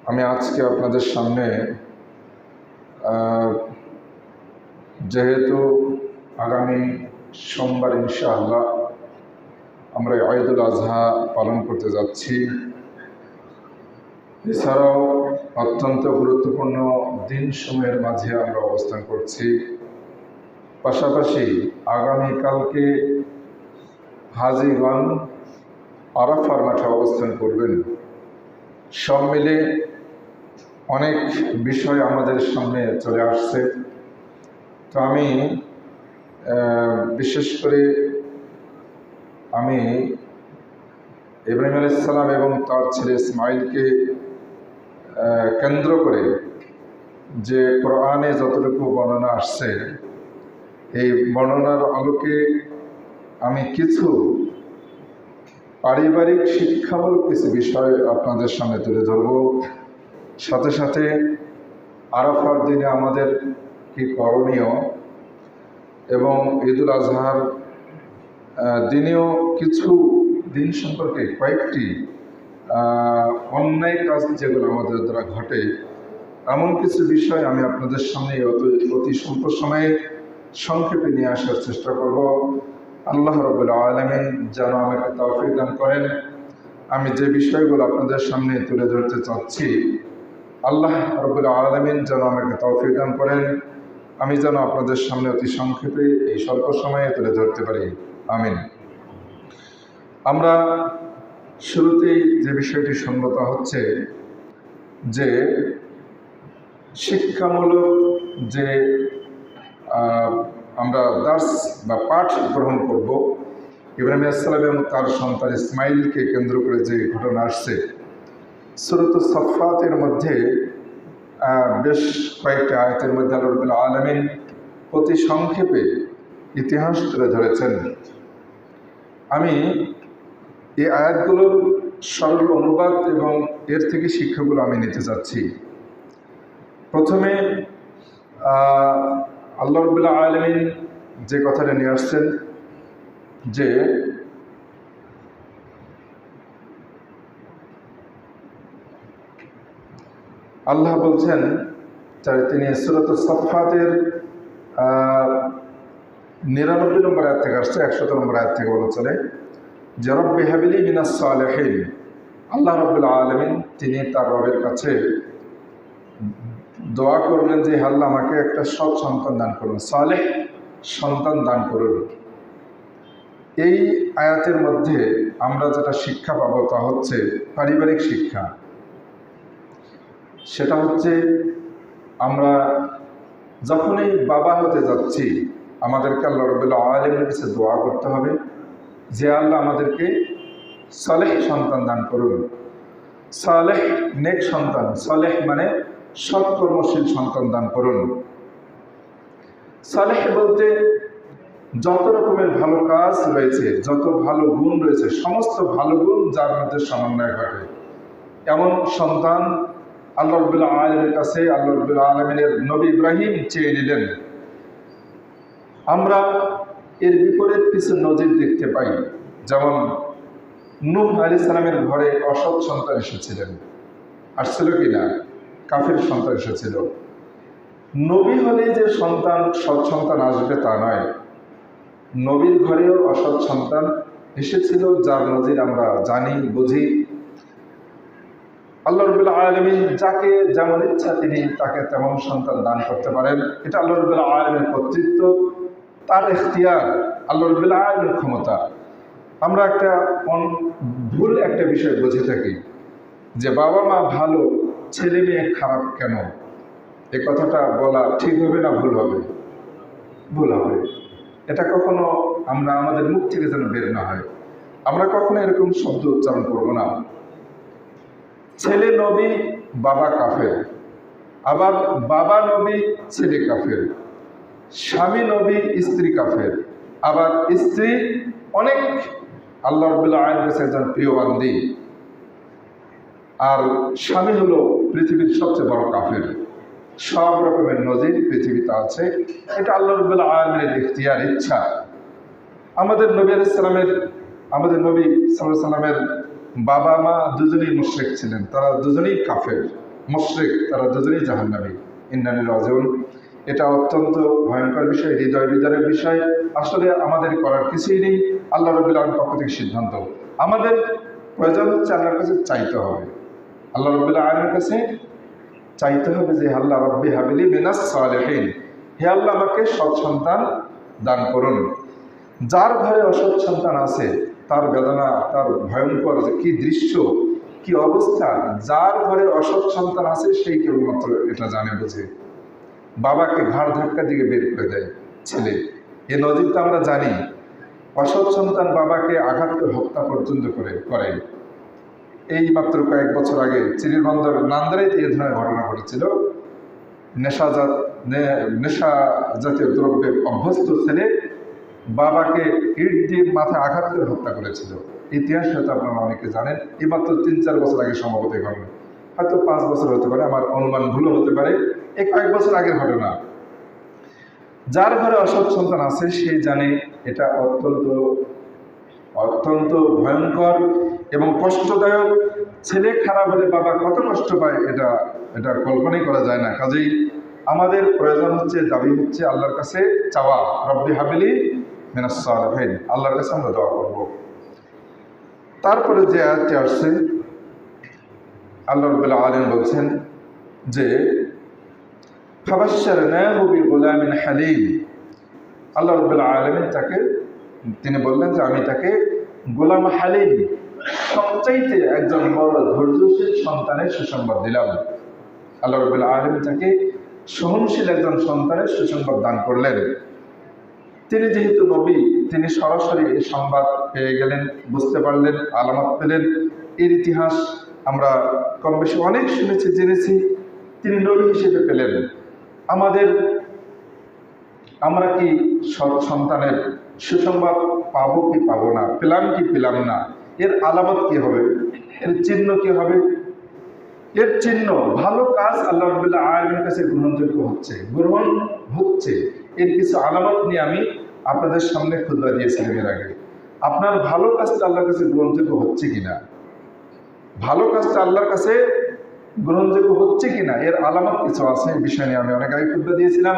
আমি আজকে আপনাদের সামনে যেহেতু আগামী সোমবার ইনশাআল্লাহ আমরা ঈদুল আজহা পালন করতে যাচ্ছি, এছাড়াও অত্যন্ত গুরুত্বপূর্ণ দিনসমূহের মাঝে আমরা অবস্থান করছি। পাশাপাশি আগামীকালকে হাজীগণ আরাফার মাঠে অবস্থান করবেন। সব মিলে অনেক বিষয় আমাদের সামনে চলে আসছে। তো আমি বিশেষ করে ইব্রাহিম আলাইহিস সালাম এবং তার ছেলে ইসমাইলকে কেন্দ্র করে যে কোরআনে যতটুকু বর্ণনা আসছে, এই বর্ণনার আলোকে আমি কিছু পারিবারিক শিক্ষামূলক কিছু বিষয় আপনাদের সামনে তুলে ধরব। সাথে সাথে আরাফার দিনে আমাদের কি করণীয় এবং ঈদুল আজহার দিনেও কিছু দিন সম্পর্কে কয়েকটি অন্যায় কাজ যেগুলো আমাদের দ্বারা ঘটে, এমন কিছু বিষয় আমি আপনাদের সামনে অতি স্বল্প সময়ে সংক্ষেপে নিয়ে আসার চেষ্টা করব। আল্লাহ রাব্বুল আলামিন যেন আমাকে তৌফিক দান করেন। আমি যে বিষয়গুলো আপনাদের সামনে তুলে ধরতে চাচ্ছি, আল্লাহ রাব্বুল আলামিন যেন আমাকে তৌফিক দান করেন, আমি যেন আপনাদের সামনে অতি সংক্ষেপে এই স্বল্প সময়ে তুলে ধরতে পারি। আমিন। আমরা শুরুতেই যে বিষয়টি শুনবো তা হচ্ছে যে শিক্ষামূলক যে আমরা দার্স বা পাঠ গ্রহণ করব, ইব্রাহিম আলাইহিস সালাম এবং তার সন্তান ইসমাইলকে কেন্দ্র করে যে ঘটনা আসছে, সূরাত সাফফাতের মধ্যে বেশ কয়েকটি আয়াতের মধ্যে আল্লাহ রাব্বুল আলামিন অতি সংক্ষেপে ইতিহাস তুলে ধরেছেন। আমি এই আয়াতগুলোর সরল অনুবাদ এবং এর থেকে শিক্ষাগুলো আমি নিতে চাচ্ছি। প্রথমে আল্লাহ রাব্বুল আলামিন যে কথাটা নিয়ে আসছেন যে আল্লাহ বলছেন, তিনি সূরাত সাফফাতের 99 নম্বর আয়াত থেকে আসছে, 100 নম্বর আয়াত থেকে বলা চলে যে রব্বি হাবলি মিনাস সালিহিন। আল্লাহ রাব্বুল আলামিন তিনি তার রবের কাছে দোয়া করলেন যে আল্লাহ আমাকে একটা সৎ সন্তান দান করুন, সালেহ সন্তান দান করুন। এই আয়াতের মধ্যে আমরা যেটা শিক্ষা পাবো তা হচ্ছে পারিবারিক শিক্ষা। সেটা হচ্ছে আমরা যখনই বাবা হতে যাচ্ছি, আমাদেরকে আল্লাহ রাব্বুল আলামিনের কাছে দোয়া করতে হবে যে আল্লাহ আমাদেরকে সালেহ সন্তান দান করুন। সালেহ নেক সন্তান, সালেহ মানে সৎকর্মশীল সন্তান দান করুন। সালেহ বলতে যত রকমের ভালো কাজ রয়েছে, যত ভালো গুণ রয়েছে, সমস্ত ভালো গুণ যার মধ্যে সমন্বয় ঘটে, এমন সন্তান আল্লাহ রাব্বুল আলামিনের কাছে আল্লাহ রাব্বুল আলামিনের নবী ইব্রাহিম চেয়ে নিলেন। আমরা এর বিপরীত কিছু নজির দেখতে পাই। যেমন নূহ আলাইহিস সালামের ঘরে অসৎ সন্তান এসেছিলেন, আসছিল কিনা? কাফের সন্তান এসেছিল। নবী হলে যে সন্তান সৎ সন্তান আসবে তা নয়, নবীর ঘরেও অসৎ সন্তান এসেছিল, যার নজির আমরা জানি বুঝি। আল্লাহ রাব্বুল আলামিন যাকে যেমন ইচ্ছা তিনি তাকে তেমন সন্তান দান করতে পারেন। এটা আল্লাহ রাব্বুল আলামিনের কর্তৃত্ব, তার ইখতিয়ার, আল্লাহ রাব্বুল আলামিনের ক্ষমতা। আমরা ভুল একটা বিষয় বুঝে থাকি যে বাবা মা ভালো, ছেলে মেয়ে খারাপ কেন? এই কথাটা বলা ঠিক হবে না ভুল হবে? ভুল হবে। এটা কখনো আমরা আমাদের মুখ থেকে যেন বের না হয়। আমরা কখনো এরকম শব্দ উচ্চারণ করব না। ছেলে নবী, বাবা কাফের, আবার বাবা নবী, ছেলে কাফের, স্বামী নবী, স্ত্রী কাফের, আবার স্ত্রী অনেক আল্লাহ রাব্বুল আলামিনের কাছে একজন প্রিয় বান্দি, আর স্বামী হলো পৃথিবীর সবচেয়ে বড় কাফের। সব রকমের নজির পৃথিবীতে আছে। এটা আল্লাহ রাব্বুল আলামিনের ইখতিয়ার, ইচ্ছা। আমাদের নবী আলাইহিস সালামের সাল্লাল্লাহু আলাইহি ওয়াসাল্লামের বাবা মা দুজনেই মুশরিক ছিলেন, তারা দুজনেই কাফের। মুশরিক, তারা দুজনেই জাহান্নামী। ইন্না লিল্লাহি ওয়া ইন্না ইলাইহি রাজিউন। এটা অত্যন্ত ভয়ঙ্কর বিষয়, হৃদয় বিদারের বিষয়। আসলে আমাদের করার কিছুই নেই, আল্লাহ রাব্বুল আলামিনের পক্ষ থেকে সিদ্ধান্ত। আমাদের প্রয়োজন হচ্ছে আল্লাহর কাছে চাইতে হবে, আল্লাহ রাব্বুল আলামিনের কাছে চাইতে হবে যে আল্লাহ রাব্বি হাবিলি মিনাস সালিহিন, হে আল্লাহ আমাকে সৎ সন্তান দান করুন। যার ঘরে অসৎ সন্তান আছে তার বেদনা, তার ভয়ঙ্কর যে কি দৃশ্য, কি অবস্থা, যার ঘরে অসৎ সন্তান আছে সেই কেবলমাত্র এটা জানে বুঝে। বাবাকে ঘাড় ধাক্কা দিয়ে বের করে দেয় ছেলে, এ নজিরটা আমরা জানি। অসৎ সন্তান বাবাকে আঘাত করে হত্যা পর্যন্ত করে। এই মাত্র কয়েক বছর আগে চিরিরবন্দর নান্দারাইতে এ ধরনের ঘটনা ঘটেছিল। নেশা জাতীয় দ্রব্যে অভ্যস্ত ছেলে বাবাকে ইট দিয়ে মাথায় আঘাত করে হত্যা করেছিল। ইতিহাস হয়তো আপনারা অনেকে জানেন। এই মাত্র 3-4 বছর আগে সম্ভবত ঘটনা, হয়তো 5 বছর হতে পারে, আমার অনুমান ভুলও হতে পারে। এই কয়েক বছর আগের ঘটনা। যার ঘরে অসৎ সন্তান আছে সে জানে এটা অত্যন্ত ভয়ঙ্কর এবং কষ্টদায়ক। ছেলে খারাপ হলে বাবা কত কষ্ট পায় এটা কল্পনাই করা যায় না। কাজেই আমাদের প্রয়োজন হচ্ছে, দাবি হচ্ছে আল্লাহর কাছে চাওয়া, রব্বি হাবিলি মিনাস সালিহিন, আল্লাহর কাছে আমরা দোয়া করব। তারপরে যে আয়াতটি আসছে, আল্লাহ রাব্বুল আলামিন বলছেন যে ফাবাশশারনাহু বিগুলামিন হালিম। আল্লাহ রাব্বুল আলামিন তিনি বললেন যে আমি তাকে গোলাম হালিম, সবচাইতে একজন বড় ধৈর্যশীল সন্তানের সুসংবাদ দিলাম। আল্লাহ রাব্বুল আলামিন তাকে সহনশীল একজন সন্তানের সুসংবাদ দান করলেন। তিনি যেহেতু নবী, তিনি সরাসরি এই সংবাদ পেয়ে গেলেন, বুঝতে পারলেন, আলামত পেলেন। এর ইতিহাস আমরা কম বেশি অনেক শুনেছি, জেনেছি। তিনি নবী হিসেবে পেলেন। আমরা কি সন্তানের সুসংবাদ পাবো কি পাবো না, পেলাম কি পেলাম না, এর আলামত কি হবে, এর চিহ্ন কি হবে? এর চিহ্ন ভালো কাজ আল্লাহ রাব্বুল আলামিনের কাছে গ্রহণ হচ্ছে। এর কিছু আলামত নিয়ে আমি আপনাদের সামনে খুতবা দিয়েছিলাম এর আগে। আপনার ভালো কাজটা আল্লাহর কাছে গ্রহণযোগ্য হচ্ছে কিনা, ভালো কাজটা আল্লাহর কাছে গ্রহণযোগ্য হচ্ছে কিনা, এর আলামত কিছু আছে। এই বিষয় নিয়ে আমি অনেক আগে খুতবা দিয়েছিলাম।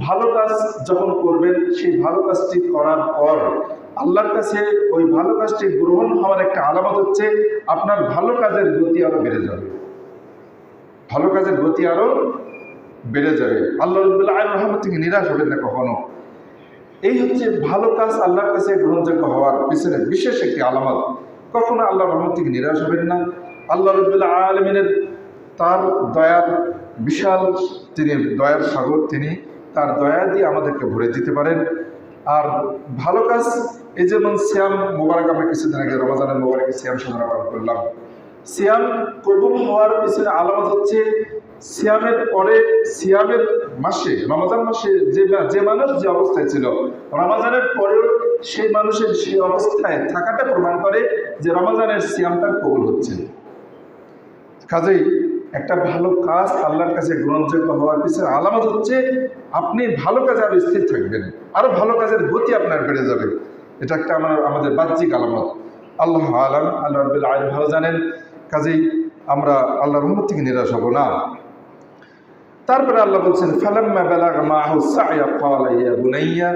ভালো কাজ যখন করবেন, সেই ভালো কাজটি করার পর আল্লাহর কাছে ওই ভালো কাজটি গ্রহণ হওয়ার একটা আলামত হচ্ছে আপনার ভালো কাজের গতি আরো বেড়ে যাবে, ভালো কাজের গতি আরো বেড়ে যাবে। আল্লাহ রাব্বুল আলামিনের রহমত থেকে নিরাশ হবেন না কখনো। এই হচ্ছে ভালো কাজ আল্লাহর কাছে গ্রহণযোগ্য হওয়ার পিছনে বিশেষ একটি আলামত। কখনো আল্লাহর রহমত থেকে নিরাশ হবেন না। আল্লাহ রাব্বুল আলামিনের তার দয়ার বিশাল, তিনি দয়ার সাগর, তিনি তার দয়া দিয়ে আমাদেরকে ভরে দিতে পারেন। আর ভালো কাজ, এই যেমন সিয়াম মোবারক, আমরা কিছুদিন আগে রমজানের মোবারকে সিয়াম সাধনা পালন করলাম। সিয়াম কবুল হওয়ার পিছনে আলামত হচ্ছে সিয়ামের পরে, সিয়ামের মাসে, রমজান মাসে যে মানুষ যে অবস্থায় ছিল, রমজানের পরেও সেই মানুষের সেই অবস্থায় থাকাটা প্রমাণ করে যে রমজানের সিয়ামটা কবুল হচ্ছে। কাজেই একটা ভালো কাজ আল্লাহর কাছে গ্রহণযোগ্য হওয়ার পিছনে আলামত হচ্ছে আপনি ভালো কাজে আরো স্থির থাকবেন, আরো ভালো কাজের গতি আপনার বেড়ে যাবে। এটা একটা আমাদের বাহ্যিক আলামত। আল্লাহ আলাম, আল্লাহ রাব্বুল আলামিন ভালো জানেন। কাজেই আমরা আল্লাহর রহমত থেকে নিরাশ হব না। তারপরে আল্লাহ বলছেন ফালাম্মা বালাগা মাহু সা'য়া ক্বালা ইয়া বুনাইয়া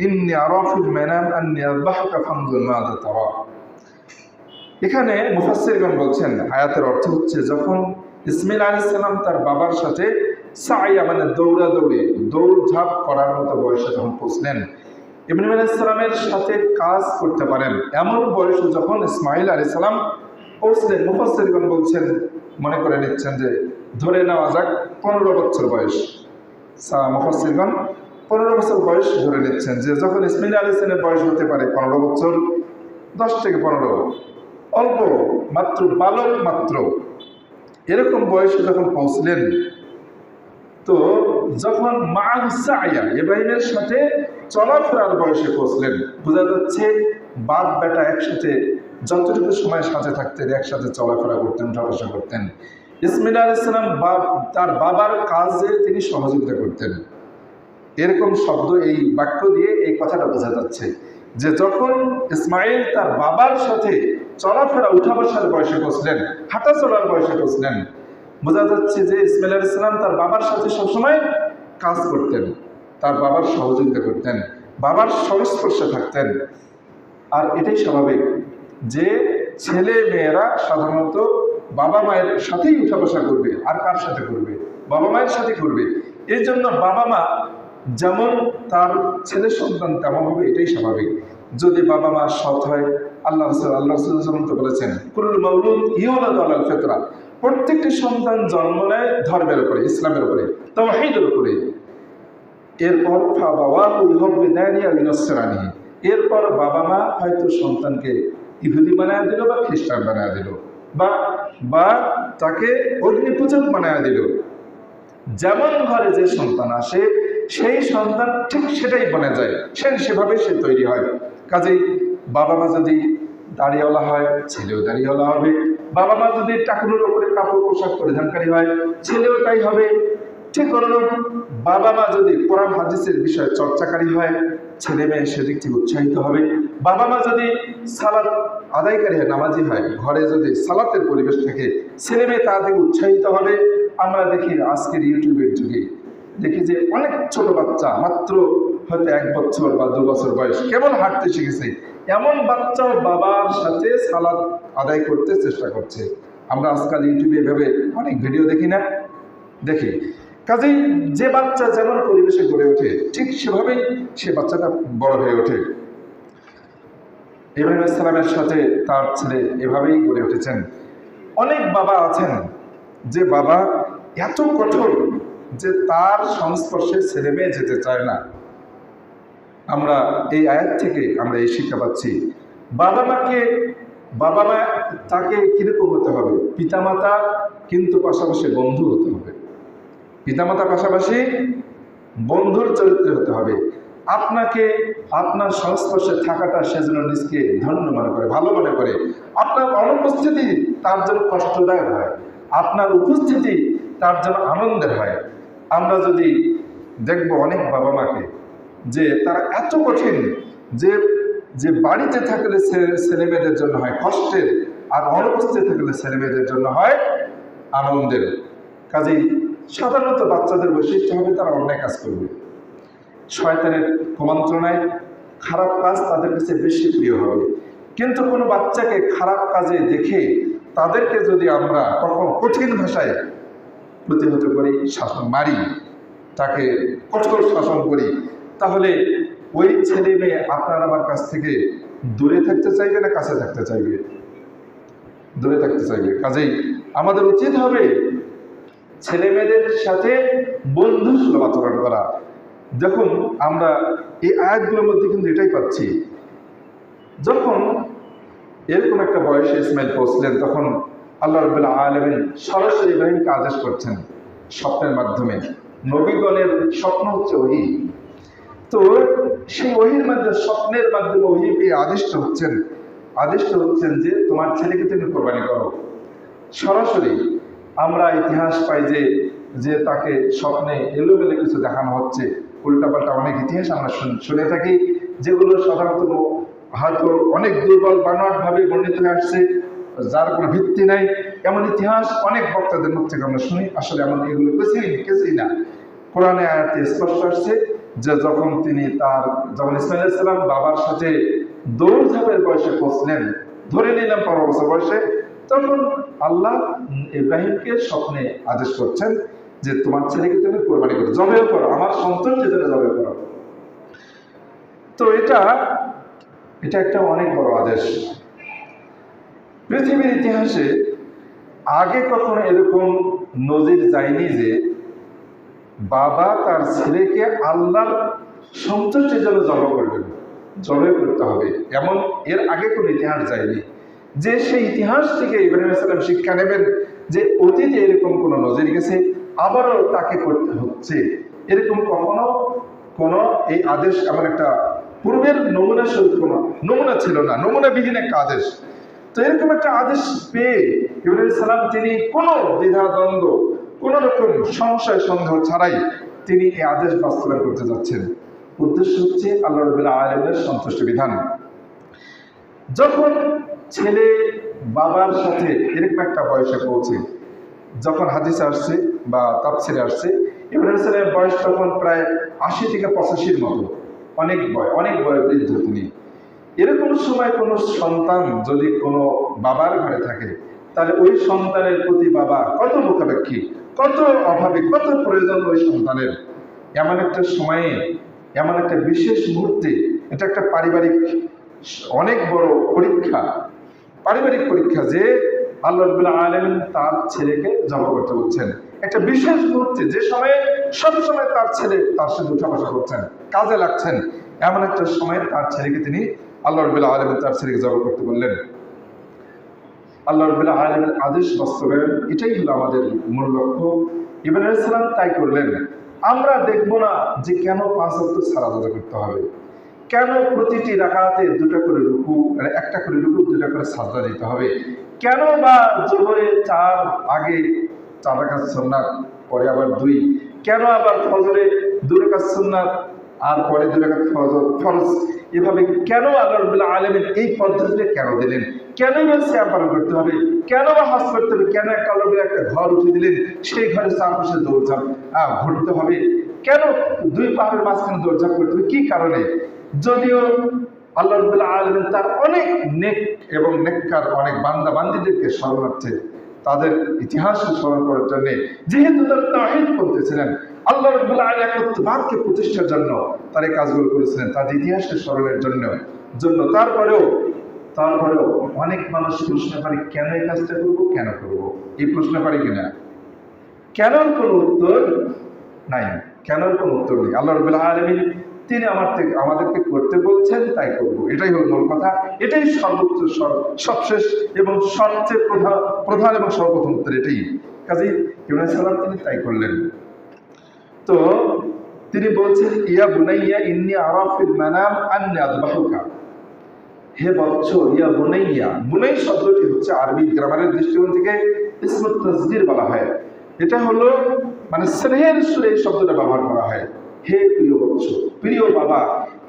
ইন্নী আরা ফিল মানাম আন্নী আযবাহুকা ফানজুর মাযা তারা। এখানে মুফাসসিরগণ বলছেন আয়াতের অর্থ হচ্ছে যখন ইসমাঈল আলাইহিস সালাম তার বাবার সাথে সা'য়া মানে দৌড়ঝাঁপ করার মতো বয়সে যখন পৌঁছলেন, ইব্রাহিম আলাইহিস সালামের সাথে কাজ করতে পারেন এমন বয়সে যখন ইসমাঈল আলাইহিস সালাম পৌঁছলেন, মুফাসসিরগণ বলছেন, মনে করে নিচ্ছেন যে ধরে নেওয়া যাক 15 বছর বয়স। মুফাসসিরগণ 15 বছর বয়স ধরে নিচ্ছেন যে যখন ইসমাঈল আলাইহিস সালামের বয়স হতে পারে 15 বছর, 10 থেকে 15, অল্প মাত্র, বালক মাত্র, এরকম বয়সে যখন পৌঁছলেন, তো যখন মা'হু সা'য়া ইব্রাহিমের সাথে চলাফেরার বয়সে পৌঁছলেন, বোঝা যাচ্ছে বাপ বেটা একসাথে যতটুকু সময় সাথে থাকতেন, একসাথে চলাফেরা করতেন, যাওয়া করতেন। ইসমাঈল আলাইহিস সালাম তার বাবার কাজে তিনি সহযোগিতা করতেন। এরকম শব্দ, এই বাক্য দিয়ে এই কথাটা বোঝা যাচ্ছে যে যখন ইসমাঈল তার বাবার সাথে চলাফেরা, উঠা বসার বয়সে পৌঁছলেন, হাঁটা চলার বয়সে পৌঁছলেন, বোঝা যাচ্ছে যে ইসমাইল আলাইহিস সালাম তার বাবার সাথে সবসময় কাজ করতেন, তার বাবার সহযোগিতা করতেন, বাবার সংস্পর্শে থাকতেন। আর এটাই স্বাভাবিক যে ছেলে মেয়েরা সাধারণত বাবা মায়ের সাথেই উঠা বসা করবে। আর কার সাথে করবে? বাবা মায়ের সাথে করবে। এই জন্য বাবা মা যেমন তার ছেলে সন্তান তেমন হবে, এটাই স্বাভাবিক। যদি বাবা মা সৎ হয়, আল্লাহ রাসূল তো বলেছেন কুল্লু মাউলুদ ইউলাদু আলাল ফিতরা, প্রত্যেকটি সন্তান জন্ম নেয় ধর্মের উপরে, ইসলামের উপরে, তাওহীদের উপরে। এরপর এরপর বাবা মা হয়তো সন্তানকে ইহুদি বানায় দিল বা খ্রিস্টান বানায় দিল বা বা তাকে অগ্নিপূজক বানায় দিল। যেমন ঘরে যে সন্তান আসে সেই সন্তান ঠিক সেটাই বনে যায়, সেভাবে সে তৈরি হয়। কাজেই বাবা মা যদি দাড়িওয়ালা হয়, ছেলেও দাড়িওয়ালা হবে। বাবা মা যদি টাকুরের উপরে কাপড় পোশাক পরিধানকারী হয়, ছেলেও তাই হবে। ঠিক অনুরূপ বাবা মা যদি কোরআন হাদিসের বিষয়ে চর্চাকারী হয়, ছেলে মেয়ে সেদিক থেকে উৎসাহিত হবে। বাবা মা যদি সালাত আদায়কারী হয়, নামাজি হয়, ঘরে যদি সালাতের পরিবেশ থাকে, ছেলে মেয়ে তা থেকে উৎসাহিত হবে। আমরা দেখি আজকের ইউটিউবের যুগে দেখি যে অনেক ছোট বাচ্চা মাত্র হয়তো 1 বছর বা 2 বছর বয়স কেবল হাঁটতে শিখেছে, এমন বাচ্চাও বাবার সাথে সালাত আদায় করতে চেষ্টা করছে। আমরা আজকাল ইউটিউবে এভাবে অনেক ভিডিও দেখি না? দেখি। কাজেই যে বাচ্চা যেমন পরিবেশে গড়ে ওঠে ঠিক সেভাবেই সে বাচ্চাটা বড় হয়ে ওঠে। ইব্রাহিম আলাইহিস সালামের সাথে তার ছেলে এভাবেই গড়ে উঠেছেন। অনেক বাবা আছেন যে বাবা এত কঠোর যে তার সংস্পর্শে ছেলে মেয়ে যেতে চায় না। আমরা এই আয়াত থেকে আমরা এই শিক্ষা পাচ্ছি, বাবা মা তাকে কিরকম হতে হবে? পিতামাতা কিন্তু পাশাপাশি বন্ধু হতে হবে। পিতামাতা পাশাপাশি বন্ধুর চরিত্রে হতে হবে। আপনাকে আপনার সংস্পর্শে থাকাটা সেজন্য নিজকে ধন্য মনে করে, ভালো মনে করে। আপনার অনুপস্থিতি তার জন্য কষ্টদায়ক হয়, আপনার উপস্থিতি তার জন্য আনন্দের হয়। আমরা যদি দেখব অনেক বাবা মাকে যে তারা এত কঠিন যে যে বাড়িতে থাকলে ছেলে মেয়েদের জন্য হয় কষ্টের, আর অনুপস্থিত থাকলে ছেলে মেয়েদের জন্য হয় আনন্দের। কাজেই সাধারণত বাচ্চাদের বৈশিষ্ট্য হবে তারা অন্যায় কাজ করবে, শয়তানের কুমন্ত্রণায় খারাপ কাজ তাদের কাছে বেশি প্রিয় হবে। কিন্তু কোনো বাচ্চাকে খারাপ কাজে দেখে তাদেরকে যদি আমরা কখনো কঠিন ভাষায় প্রতিহত করি, শাসন মারি, তাকে কঠোর শাসন করি, তাহলে ওই ছেলে মেয়ে আপনার আমার কাছ থেকে দূরে থাকতে চাইবে না কাছে থাকতে চাইবে? দূরে থাকতে চাইবে। কাজেই আমাদের উচিত হবে ছেলে মেয়েদের সাথে বন্ধুসুলভ আচরণ করা। দেখুন আমরা এই আয়াতগুলোর মধ্যে কিন্তু এটাই পাচ্ছি, যখন এরকম একটা বয়সে ইসমাইল পৌঁছলেন তখন আল্লাহ রাব্বুল আলামিন সরাসরি ইব্রাহিমকে আদেশ করছেন স্বপ্নের মাধ্যমে। নবীগণের স্বপ্ন হচ্ছে ওহী। তো সেই ওহীর মধ্যে স্বপ্নের মাধ্যমে ওহী পেয়ে আদিষ্ট হচ্ছেন যে তোমার ছেলেকে তুমি কোরবানি করো। সরাসরি আমরা ইতিহাস পাই যে তাকে স্বপ্নে এলোমেলো কিছু দেখানো হচ্ছে, উল্টাপাল্টা অনেক ইতিহাস আমরা শুনে থাকি, যেগুলো সাধারণত হয়তো অনেক দুর্বল বানোয়াটভাবে বর্ণিত হয়ে আসছে, যার কোনো ভিত্তি নাই। এমন ইতিহাস অনেক বক্তাদের মুখ থেকে আমরা শুনি। আসলে এমন এগুলো কিছুই না। কোরআনে আয়াতে স্পষ্ট আসছে যে যখন ইসমাইল আলাইহিস সালাম বাবার সাথে দৌড়ঝাঁপের বয়সে পৌঁছলেন, ধরে নিলাম 15 বছর বয়সে, তখন আল্লাহ ইব্রাহিমকে স্বপ্নে আদেশ করছেন যে তোমার ছেলেকে তুমি কোরবানি করো, জবেহ করো, আমার সন্তানকে তুমি জবেহ করো। তো এটা একটা অনেক বড় আদেশ। পৃথিবীর ইতিহাসে আগে কখনো এরকম নজির যায়নি যে বাবা তার ছেলেকে আল্লাহর সন্তুষ্টির জন্য জবাই করতে হবে, এমন এর আগে কোনো ইতিহাস যায়নি। যে সেই ইতিহাস থেকে ইব্রাহিম আলাইহিস সালাম শিক্ষা নেবেন যে অতীতে এরকম কোনো নজির গেছে, আবারও তাকে করতে হচ্ছে, এরকম কখনো কোনো এই আদেশ এমন একটা পূর্বের নমুনা সহিত কোনো নমুনা ছিল না, নমুনাবিহীন একটা আদেশ। তো এরকম একটা আদেশ পেয়ে ইব্রাহিম আলাইহিস সালাম তিনি কোনো দ্বিধাদ্বন্দ্ব, কোন রকম সংশয় সন্দেহ ছাড়াই তিনি এই আদেশ বাস্তবায়ন করতে যাচ্ছেন। উদ্দেশ্য হচ্ছে আল্লাহ রাব্বুল আলামিনের সন্তুষ্ট বিধান। যখন ছেলে বাবার সাথে এরকম একটা বয়সে পৌঁছে, যখন হাদিসে আসছে বা তাফসিরে আসছে, ইব্রাহিম সালামের বয়স তখন প্রায় 80 থেকে 85-র মতো, অনেক বয় বৃদ্ধ তিনি। এরকম সময় কোনো সন্তান যদি কোনো বাবার ঘরে থাকে, তাহলে ওই সন্তানের প্রতি বাবা কত মুখাপেক্ষী, কত অভাবী, কত প্রয়োজন ওই সন্তানের। এমন একটা সময়ে, এমন একটা বিশেষ মুহূর্তে, এটা একটা পারিবারিক অনেক বড় পরীক্ষা, পারিবারিক পরীক্ষা, যে আল্লাহ রাব্বুল আলামিন তার ছেলেকে জমা করতে বলছেন একটা বিশেষ মুহূর্তে, যে সময়ে সবসময় তার ছেলে তার সাথে উঠা বসা করছেন, কাজে লাগছেন। এমন একটা সময় তার ছেলেকে তিনি, আল্লাহ রাব্বুল আলামিন তার ছেলেকে জমা করতে বললেন। আল্লাহ রাব্বুল আলামিনের আদেশ বাস্তবায়ন, এটাই হলো আমাদের মূল লক্ষ্য। ইব্রাহিম আলাইহিস সালাম তাই করলেন। আমরা দেখব না যে কেন 5 ওয়াক্ত সালাত আদায় করতে হবে, কেন প্রতিটি রাকাতে দুটা করে রুকু, একটা করে রুকু, দুটা করে সাজদা দিতে হবে, কেন বা যোহরে 4 আগে 4 রাকাত সুন্নাত, পরে আবার 2, কেন আবার ফজরে 2 রাকাত সুন্নাত আর পরে 2 রাকাত ফরজ, এভাবে কেন আল্লাহ রাব্বুল আলামিন এই পদ্ধতিতে কেন দিলেন, কেন বা সিয়াম পালন করতে হবে, কেন বা হজ করতে হবে, কেন একটা আল্লাহ একটা ঘর উঠে দিলেন, সেই ঘরে চারপাশে দৌড়ঝাঁপ ঘুরতে হবে, কেন 2 পাহাড়ের মাঝখানে দৌড়ঝাঁপ করতে হবে, কি কারণে? যদিও আল্লাহ রাব্বুল আলামিন তার অনেক নেক এবং নেককার অনেক বান্দা বান্দীদেরকে স্মরণার্থে, তাদের ইতিহাস স্মরণ করার জন্য, যেহেতু তারা তাওহীদ করতেছিলেন, আল্লাহ রাব্বুল আলামিন একত্ববাদকে প্রতিষ্ঠার জন্য তার এই কাজগুলো করেছিলেন, তাদের ইতিহাসকে স্মরণের জন্য। তারপরেও অনেক মানুষ প্রশ্ন করে, কেন এই কাজটা করবো, কেন করবো, এই প্রশ্ন করে কিনা? কেন কোনো উত্তর নাই, কেন কোনো উত্তর নেই। আল্লাহ রাব্বুল আলামিন তিনি আমাদেরকে করতে বলছেন, তাই করবো, এটাই হল মূল কথা, এটাই সর্বোচ্চ, সবশেষ এবং সবচেয়ে প্রধান এবং সর্বপ্রথম উত্তর এটাই। কাজেই ইব্রাহিম আলাইহিস সালাম তিনি তাই করলেন। তো তিনি বলছেন, ইয়া বুনাইয়া ইন্নী আরা ফিল মানাম আন্নী আযবাহুকা, হে বৎস, ইয়া বুনাইয়া, বুনাই শব্দটি হচ্ছে আরবি গ্রামারের দৃষ্টিকোণ থেকে ইসমুত তাসগীর বলা হয়। এটা হলো মানে স্নেহের সুরে এই শব্দটা ব্যবহার করা হয়। হে প্রিয় বৎস, প্রিয় বাবা,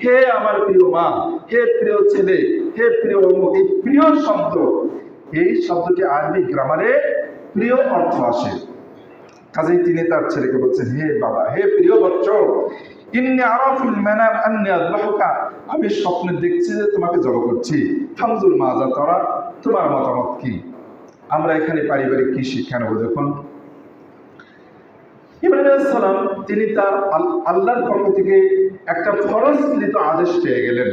হে আমার প্রিয় মা, হে প্রিয় ছেলে, হে প্রিয় অমুক, এই প্রিয় শব্দ, এই শব্দটি আরবি গ্রামারে প্রিয় অর্থ আসে। কাজেই তিনি তার ছেলেকে বলছেন, হে বাবা, হে প্রিয় বৎস, ইন্নী আরা ফিল মানাম আন্নী আযবাহুকা, আমি স্বপ্নে দেখছি যে তোমাকে জবাই করছি, ফানজুর মাযা তারা, তোমার মতামত কি? আমরা এখানে পারিবারিক কি শিক্ষা নেব? দেখুন, ইব্রাহিম আলাইহিস সালাম তিনি তার আল্লাহর পক্ষ থেকে একটা ফরজকৃত আদেশ পেয়ে গেলেন।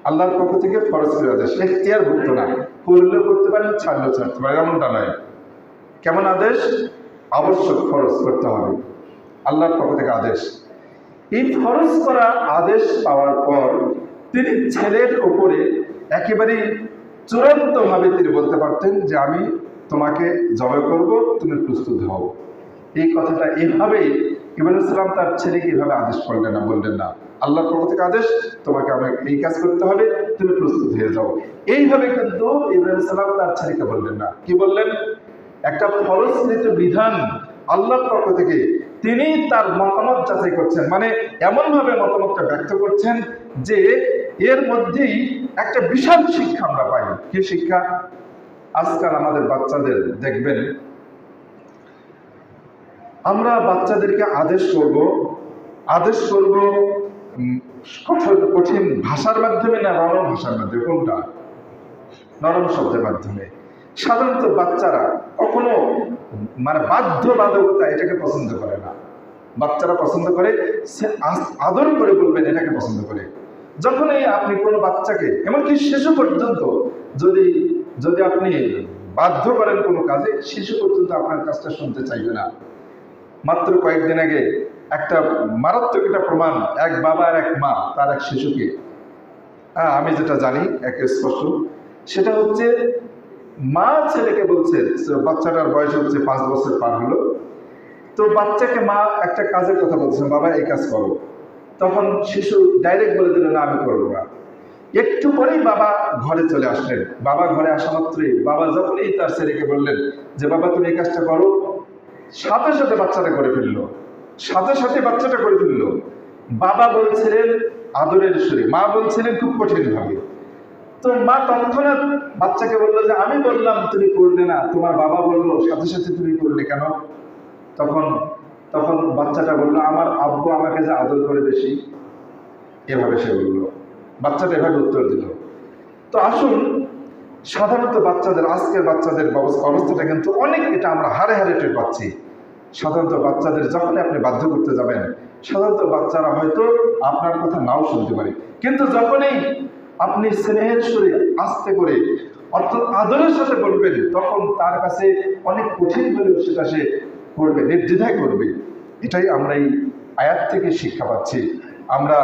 আল্লাহর পক্ষ থেকে ফরজকৃত আদেশ, এখতিয়ারভুক্ত না, করলেও করতে পারেন, ছাড়লেও ছাড়তে পারেন, এমনটা নয়। কেমন আদেশ? আবশ্যক, ফরজ করতে হবে, আল্লাহর পক্ষ থেকে আদেশ। এই ফরজ করা আদেশ পাওয়ার পর তিনি ছেলের উপরে একেবারে চূড়ান্তভাবে তিনি বলতে পারতেন যে আমি তোমাকে জবাই করব, তুমি প্রস্তুত হও। এই কথাটা এইভাবেই ইব্রাহিম আলাইহিস সালাম তার ছেলেকে এইভাবে আদেশ করলেন না, বললেন না আল্লাহর পক্ষ থেকে আদেশ, তোমাকে আমাকে এই কাজ করতে হবে, তুমি প্রস্তুত হয়ে যাও, এইভাবে কিন্তু ইব্রাহিম আলাইহিস সালাম তার ছেলেকে বললেন না। কি বললেন? একটা ফরজকৃত বিধান আল্লাহর পক্ষ থেকে তিনি তার মতামত যাচাই করছেন, মানে এমনভাবে মতামতটা ব্যক্ত করছেন যে এর মধ্যেই একটা বিশাল শিক্ষা আমরা পাই। কি শিক্ষা? আজকাল আমাদের বাচ্চাদের দেখবেন, আমরা বাচ্চাদেরকে আদেশ করব কঠিন ভাষার মাধ্যমে না নরম ভাষার মাধ্যমে? কোনটা? নরম শব্দের মাধ্যমে। সাধারণত বাচ্চারা কখনো মানে বাধ্যবাধকতা এটাকে পছন্দ করে না। বাচ্চারা পছন্দ করে আদর করে বলবেন, এটাকে পছন্দ করে। যখনই আপনি কোনো বাচ্চাকে, এমনকি শিশু পর্যন্ত যদি আপনি বাধ্য করেন কোনো কাজে, শিশু পর্যন্ত আপনার কাজটা শুনতে চাইবে না। মাত্র কয়েকদিন আগে একটা মারাত্মক একটা প্রমাণ, এক বাবা আর এক মা তার এক শিশুকে, আমি যেটা জানি এক স্পষ্ট, সেটা হচ্ছে মা ছেলেকে বলছে, বাচ্চাটার বয়স হচ্ছে 5 বছর পার হলো, তো বাচ্চাকে মা একটা কাজের কথা বলছেন, বাবা এই কাজ করো, তখন শিশু ডাইরেক্ট বলে দিল, না আমি করবো না। একটু পরেই বাবা ঘরে চলে আসলেন। বাবা ঘরে আসা মাত্রই, বাবা যখনই তার ছেলেকে বললেন যে বাবা তুমি এই কাজটা করো, সাথে সাথে বাচ্চাটা করে ফেললো, বাচ্চাটা করে ফেললো। বাবা বলছিলেন আদরের সুরে, মা বলছিলেন খুব কঠিন ভাবে, তো মা তৎক্ষণাৎ বাচ্চাকে বললো যে আমি বললাম তুমি করলে না, তোমার বাবা বললো সাথে সাথে তুমি করলে কেন? তখন তখন বাচ্চাটা বললো আমার আব্বু আমাকে যে আদর করে বেশি, এভাবে সে বললো। বাচ্চাটা এভাবে উত্তর দিল। তো আসুন, সাধারণত বাচ্চাদের, আজকের বাচ্চাদের অবস্থাটা কিন্তু অনেক, এটা আমরা হারে হারে টের পাচ্ছি। সাধারণত বাচ্চাদের যখনই আপনি বাধ্য করতে যাবেন, সাধারণত বাচ্চারা হয়তো আপনার কথা নাও শুনতে পারে, কিন্তু যখনই আপনি স্নেহের সুরে আস্তে করে অর্থাৎ আদরের সাথে বলবেন, তখন তার কাছে অনেক কঠিন হলেও সেটা সে করবে, নির্দ্বিধায় করবে। এটাই আমরা এই আয়াত থেকে শিক্ষা পাচ্ছি। আমরা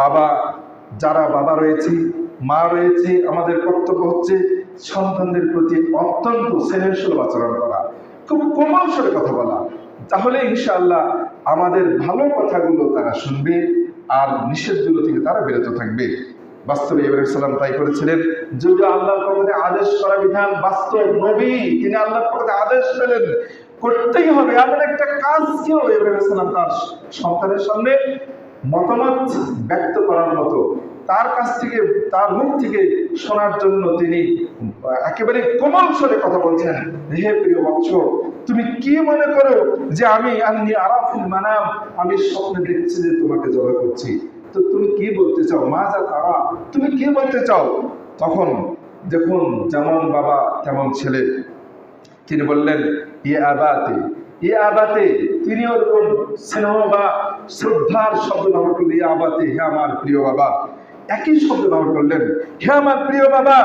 বাবা, যারা বাবা রয়েছি, মা রয়েছে, আমাদের কর্তব্য হচ্ছে সন্তানদের প্রতি অত্যন্ত স্নেহশীল আচরণ করা, খুব কোমল স্বরে কথা বলা। তাহলে ইনশাআল্লাহ আমাদের ভালো কথাগুলো তারা শুনবে আর নিষেধগুলো থেকে তারা বিরত থাকবে। বাস্তবে ইব্রাহিম আলাইহিস সালাম তাই করেছিলেন। যদি আল্লাহর পক্ষ থেকে আদেশ করা বিধান, বাস্তব নবী তিনি আল্লাহর পক্ষ থেকে আদেশ পেলেন, করতেই হবে এমন একটা কাজকেও ইব্রাহিম আলাইহিস সালাম তার সন্তানের সামনে মতামত ব্যক্ত করার মতো, তার কাছ থেকে, তার মুখ থেকে শোনার জন্য তিনি একেবারে কোমল স্বরে কথা বলছেন। হে প্রিয় বৎস, তুমি কি মনে করো যে আমি আরাফুল মানাম, আমি স্বপ্নে দেখছি যে তোমাকে জবাই করছি, তো তুমি কি বলতে চাও? মা যা তারা, তুমি কি বলতে চাও? তখন দেখুন, যেমন বাবা তেমন ছেলে, তিনি বললেন ইয়ে আবাতে, ইয়ে আবাতে, তিনি ওরকম স্নেহ বা শ্রদ্ধার শব্দ ব্যবহার করলেন। ইয়ে আবাতে, হে আমার প্রিয় বাবা, একই শব্দ ব্যবহার করলেন, হে আমার প্রিয় বাবা,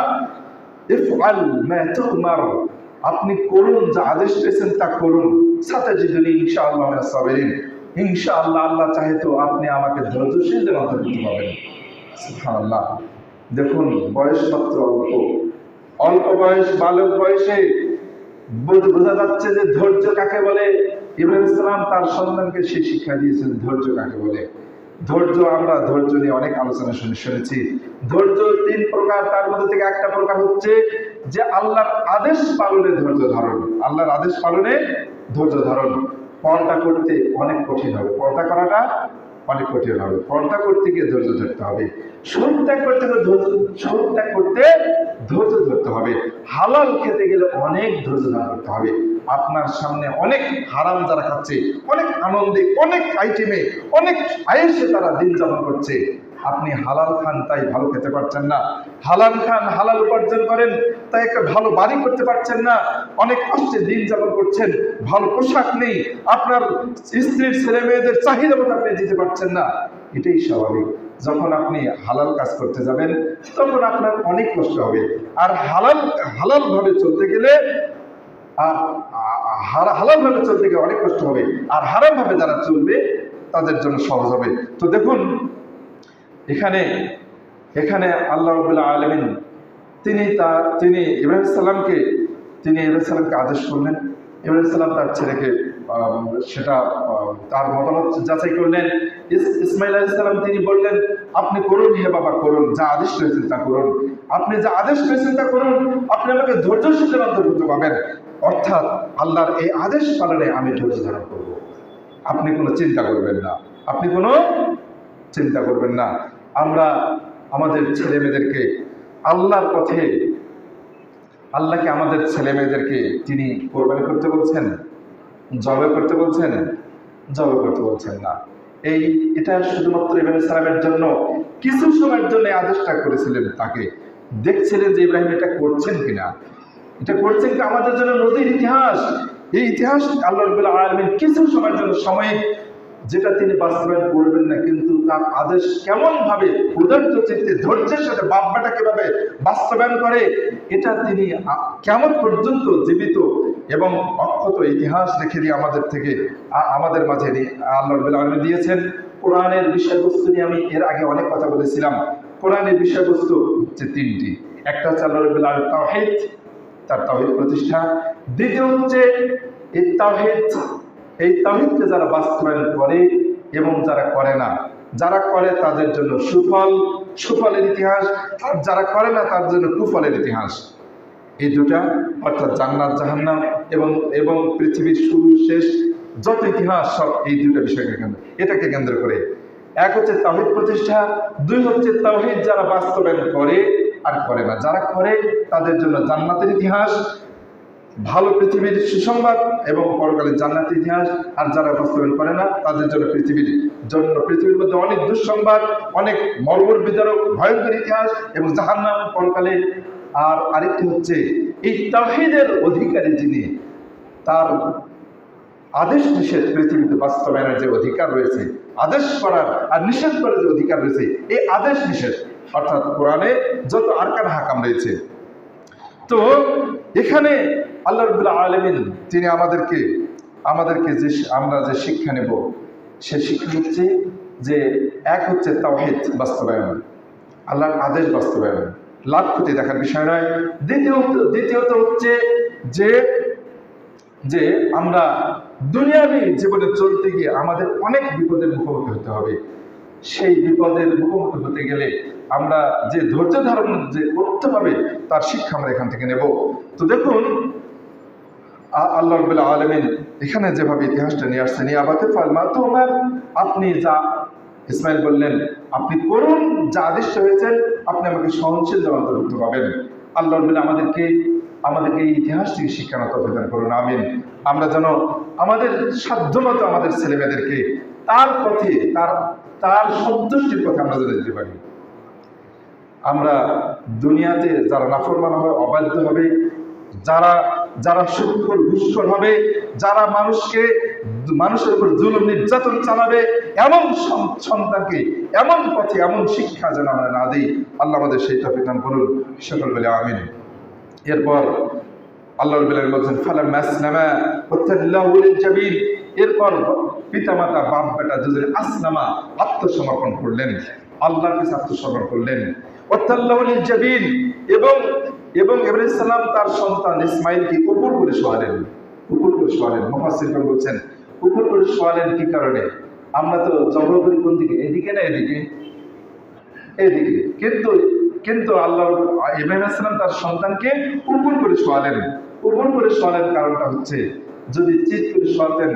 ইফআল মা তুমার, আপনি করুন, যা আদেশ পেয়েছেন তা করুন, সাতাজিদুনি ইনশাআল্লাহ মিনাস সাবিরিন, ইনশাআল্লাহ আল্লাহ চাহে তো আপনি আমাকে ধৈর্যশীলদের অন্তর্ভুক্ত পাবেন। সুবহানাল্লাহ। দেখুন, বয়স মাত্র অল্প, অল্প বয়স, বালক বয়সে বোঝা যাচ্ছে যে ধৈর্য কাকে বলে। ইব্রাহিম ইসলাম তার সন্তানকে সেই শিক্ষা দিয়েছেন ধৈর্য কাকে বলে। ধৈর্য, আমরা ধৈর্য নিয়ে অনেক আলোচনা শুনেছি। ধৈর্য তিন প্রকার, তার মধ্যে থেকে একটা প্রকার হচ্ছে যে আল্লাহর আদেশ পালনে ধৈর্য ধারণ। আল্লাহর আদেশ পালনে ধৈর্য ধারণ। পর্দা করতে অনেক কঠিন হবে, পর্দা করাটা অনেক কঠিন হবে, পর্দা করতে গিয়ে ধৈর্য ধরতে হবে। সুদ ত্যাগ করতে গেলে ধৈর্য ধরতে হবে। হালাল খেতে গেলে অনেক ধৈর্য ধারণ করতে হবে। আপনার সামনে অনেক হারাম যারা খাচ্ছে, অনেক আনন্দে, অনেক আইটেমে, অনেক আয়েসে তারা দিন যাপন করছে, আপনি হালাল খান তাই ভালো খেতে পারছেন না, হালাল খান, হালাল উপার্জন করেন তাই একটা ভালো বাড়ি করতে পারছেন না, অনেক কষ্টে দিন যাপন করছেন, ভালো পোশাক নেই, আপনার স্ত্রীর ছেলে মেয়েদের চাহিদা মতো আপনি দিতে পারছেন না। এটাই স্বাভাবিক। যখন আপনি হালাল কাজ করতে যাবেন তখন আপনার অনেক কষ্ট হবে। আর হালাল ভাবে চলতে গেলে হালাল ভাবে চলতে গেলে অনেক কষ্ট হবে, আর হারাম ভাবে যারা চলবে তাদের জন্য সহজ হবে। তো দেখুন, এখানে আল্লাহ রাব্বুল আলামিন তিনি ইব্রাহিম সালামকে আদেশ করলেন। ইব্রাহিম সালাম তার ছেলেকে সেটা তার মতামত যাচাই করলেন। ইসমাইল আলাইহিস সালাম তিনি বললেন, আপনি করুন হে বাবা, করুন, যা আদেশ পেয়েছেন তা করুন, আপনি যা আদেশ পেয়েছেন তা করুন, আপনি আমাকে ধৈর্যশীলদের অন্তর্ভুক্ত পাবেন। অর্থাৎ আল্লাহর এই আদেশ পালনে আমি ধৈর্য ধারণ করব, আপনি কোনো চিন্তা করবেন না, আপনি কোনো চিন্তা করবেন না। আমরা আমাদের ছেলে মেয়েদেরকে আল্লাহর পথে, আল্লাহকে আমাদের ছেলে মেয়েদেরকে তিনি কোরবানি করতে বলছেন, জবাই করতে বলছেন? জবাই করতে বলছেন না। এটা শুধুমাত্র ইব্রাহিম সালামের জন্য কিছু সময়ের জন্য আদেশটা করেছিলেন, তাকে দেখছিলেন যে ইব্রাহিম এটা করছেন কিনা, এটা করছেন কি আমাদের জন্য নদীর ইতিহাস। এই ইতিহাস আল্লাহ রাব্বুল আলামিন কিছু সময়ের জন্য সাময়িক, যেটা তিনি বাস্তবায়ন করবেন না, কিন্তু তার আদেশ কেমন ভাবে উদার্ত চিত্তে ধৈর্যের সাথে বাব্বাটা কিভাবে বাস্তবায়ন করে, এটা তিনি কেমন পর্যন্ত জীবিত এবং অক্ষত ইতিহাস রেখে দিয়ে আমাদের মাঝে আল্লাহ রাব্বুল আলামিন দিয়েছেন। কোরআনের বিষয়বস্তু নিয়ে আমি এর আগে অনেক কথা বলেছিলাম। কোরআনের বিষয়বস্তু হচ্ছে তিনটি। একটা হচ্ছে আল্লাহ রাব্বুল আলামিন তাওহীদ, তার তাওহীদ প্রতিষ্ঠা। দ্বিতীয় হচ্ছে এই তাওহীদকে যারা বাস্তবায়ন করে এবং যারা করে না, যারা করে তাদের জন্য সুফলের ইতিহাস, আর যারা করে না তার জন্য কুফলের ইতিহাস। এই দুটা, অর্থাৎ জান্নাত জাহান্নাম এবং পৃথিবীর শুরু শেষ যত ইতিহাস, সব এই দুটা বিষয়কে এটাকে কেন্দ্র করে। এক হচ্ছে তাওহীদ প্রতিষ্ঠা, দুই হচ্ছে তাওহীদ যারা বাস্তবায়ন করে আর করে না। যারা করে তাদের জন্য জান্নাতের ইতিহাস, ভালো পৃথিবীর সুসংবাদ এবং পরকালের জান্নাতের ইতিহাস। আর যারা বাস্তবায়ন করে না তাদের জন্য পৃথিবীর মধ্যে অনেক দুঃসংবাদ, অনেক মর্মর বিদারক ভয়ঙ্কর ইতিহাস এবং জাহান্নাম পরকালে। আর আরেকটি হচ্ছে এই তাওহীদের অধিকারী যিনি, তার আদেশ নিষেধ পৃথিবীতে বাস্তবায়নের যে অধিকার রয়েছে, আদেশ করার আর নিষেধ করার যে অধিকার রয়েছে, এই আদেশ নিষেধ অর্থাৎ কোরআনে যত আরকান হাকাম রয়েছে। তো এখানে আল্লাহ রাব্বুল আলামিন তিনি আমাদেরকে যে আমরা যে শিক্ষা নেব, সে শিক্ষা হচ্ছে যে এক হচ্ছে তাওহীদ বাস্তবায়ন, আল্লাহর আদেশ বাস্তবায়ন, লাভ ক্ষতি দেখার বিষয় নয়। দ্বিতীয়ত হচ্ছে যে আমরা দুনিয়াবী জীবনে চলতে গিয়ে আমাদের অনেক বিপদের মুখোমুখি হতে হবে। সেই বিপদের মুখোমুখি হতে গেলে আমরা যে ধৈর্য ধারণ যে করতে হবে তার শিক্ষা আমরা এখান থেকে নেব। তো দেখুন আল্লাহ রাব্বুল আলামিন এখানে যেভাবে ইতিহাসটা নিয়ে আসছেন, ইয়াবাতে ফালমা তোমার, আপনি যা ইসমাইল বললেন আপনি করুন, যা আদেশ হয়েছেন, আপনি আমাকে সহনশীল অন্তর্ভুক্ত পাবেন। আল্লাহ রাব্বুল আমাদেরকে এই ইতিহাস থেকে শিক্ষা প্রদান করুন, আমিন। আমরা যেন আমাদের সাধ্যমতো আমাদের ছেলেমেয়েদেরকে তার পথে তার সন্তুষ্টির পথে আমরা যেতে দিতে পারি। আমরা দুনিয়াতে যারা নাফরমান হবে, অবাধ্য হবে, যারা সুদখোর ঘুষখোর হবে, যারা মানুষের উপর জুলুম নির্যাতন চালাবে, এমন সন্তানকে এমন পথে এমন শিক্ষা যেন আমরা না দিই। আল্লাহ আমাদের সেই তৌফিক দান করুন, সকল বলে আমিন। এরপর আল্লাহ রাব্বুল আলামিন বলেন ফালাম্মা আসলামা ওয়াতাল্লাহু লিল জাবিন, এরপর পিতামাতা বাপ বেটা দুজনে আসলামা আত্মসমর্পণ করলেন, আল্লাহর কাছে আত্মসমর্পণ করলেন। ওয়াতাল্লাহু লিল জাবিন, এবং ইব্রাহিম আলাইহিস সালাম তার সন্তান ইসমাঈলকে উপর করে শোয়ালেন। মুফাসসিরগণ বলছেন উপর করে শোয়ালেন কি কারণে? আমরা তো জবাব করি কোন দিকে, এদিকে না এদিকে? কিন্তু আল্লাহ ইব্রাহিম আলাইহিস সালাম তার সন্তানকে উপর করে শোয়ালেন। কারণটা হচ্ছে, যদি চিৎ করে শোয়াতেন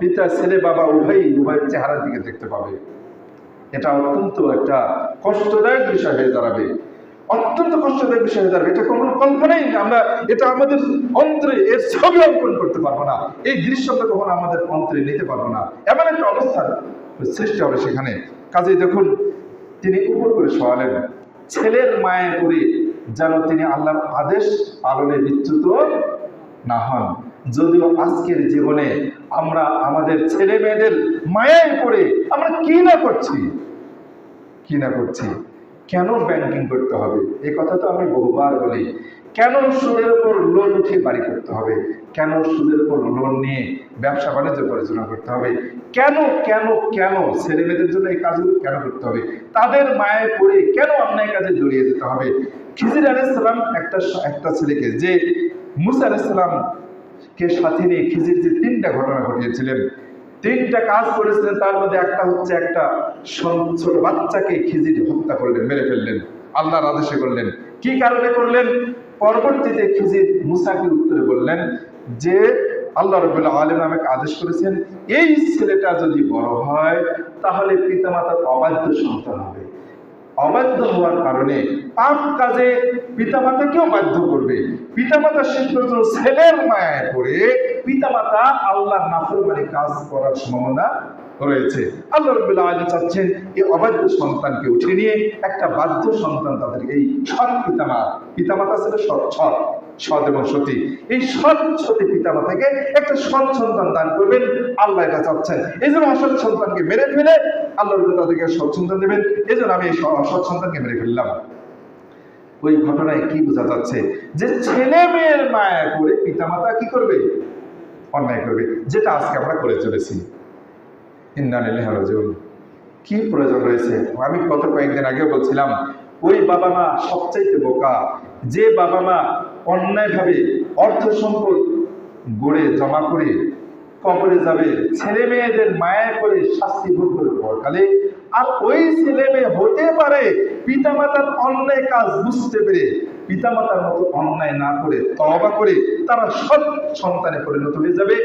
পিতা ছেলে বাবা উভয়ের চেহারার দিকে দেখতে পাবে। এটা অত্যন্ত একটা কষ্টদায়ক বিষয় হয়ে দাঁড়াবে, এটা কোনো কল্পনাই না। আমরা এটা আমাদের অন্তরে এর ছবি অঙ্কন করতে পারবো না, এই দৃশ্যটা কখনো আমাদের অন্তরে নিতে পারবো না, এমন একটা অবস্থার সৃষ্টি হবে সেখানে। কাজেই দেখুন তিনি উপর করে শোয়ালেন, ছেলের মায়ে পড়ে যেন তিনি আল্লাহর আদেশ পালনে বিচ্যুত না হন। যদিও আজকের জীবনে আমরা আমাদের ছেলে মেয়েদের মায়ায় পড়ে আমরা কি না করছি। কেন ব্যাংকিং করতে হবে? এই কথা তো আমি বহুবার বলি। কেন সুদের উপর লোন উঠিয়ে বাড়ি করতে হবে? কেন সুদের উপর লোন নিয়ে ব্যবসা বাণিজ্য পরিচালনা করতে হবে? কেন ছেলে মেয়েদের জন্য এই কাজগুলো কেন করতে হবে? তাদের মায়ে পড়ে কেন অন্যায় কাজে জড়িয়ে যেতে হবে? খিজির আলাইহিস সালাম একটা ছেলেকে, যে মুসা আলাইহিস সালামকে সাথে নিয়ে খিজির যে 3টা ঘটনা ঘটিয়েছিলেন, 3টা কাজ করেছিলেন, তার মধ্যে একটা হচ্ছে একটা ছোট বাচ্চাকে খিজির হত্যা করলেন, মেরে ফেললেন, আল্লাহর আদেশে করলেন। কি কারণে করলেন? পরবর্তীতে খিজির মুসাকে উত্তরে বললেন যে আল্লাহ রাব্বুল আলামিন আমাকে আদেশ করেছেন, এই ছেলেটা যদি বড় হয় তাহলে পিতামাতার অবাধ্য সন্তান হবে। অবাধ্য হওয়ার কারণে পাপ কাজে পিতামাতাকেও বাধ্য করবে। পিতামাতা শেষ পর্যন্ত ছেলের মায়ায় পড়ে পিতামাতা আল্লাহর নাফরমানি কাজ করার সম্ভাবনা রয়েছে। আল্লাহ রাব্বুল আলামিন চাচ্ছেন এই অবাধ্য সন্তানকে উঠিয়ে নিয়ে একটা বাধ্য সন্তান, তাদের এই সৎ পিতামাতা ছিল সৎ এবং সতী, এই সৎ সতী পিতামাতাকে একটা সৎ সন্তান দান করবেন, আল্লাহ এটা চাচ্ছেন। এই জন্য অসৎ সন্তানকে মেরে ফেলে আল্লাহ তাদেরকে সৎ সন্তান দেবেন। এই জন্য আমি এই অসৎ সন্তানকে মেরে ফেললাম। ওই ঘটনায় কি বোঝা যাচ্ছে? যে ছেলে মেয়ের মায়া করে পিতামাতা কি করবে? অন্যায় করবে, যেটা আজকে আমরা করে চলেছি। ইন্না লিল্লাহি ওয়া ইন্না ইলাইহি রাজিউন। কি প্রয়োজন রয়েছে? আমি কয়েকদিন আগেও বলছিলাম, ওই বাবা মা সবচাইতে বোকা, যে বাবা মা অন্যায়ভাবে অর্থ সম্পদ গড়ে জমা করে কবরে যাবে, ছেলে মেয়েদের মায়া করে শাস্তি ভোগ করে পরকালে। আর ওই ছেলে মেয়ে হতে পারে পিতামাতার অন্যায় কাজ বুঝতে পেরে পিতামাতার মতো অন্যায় না করে তওবা করে তারা সৎ সন্তানে পরিণত হয়ে যাবে।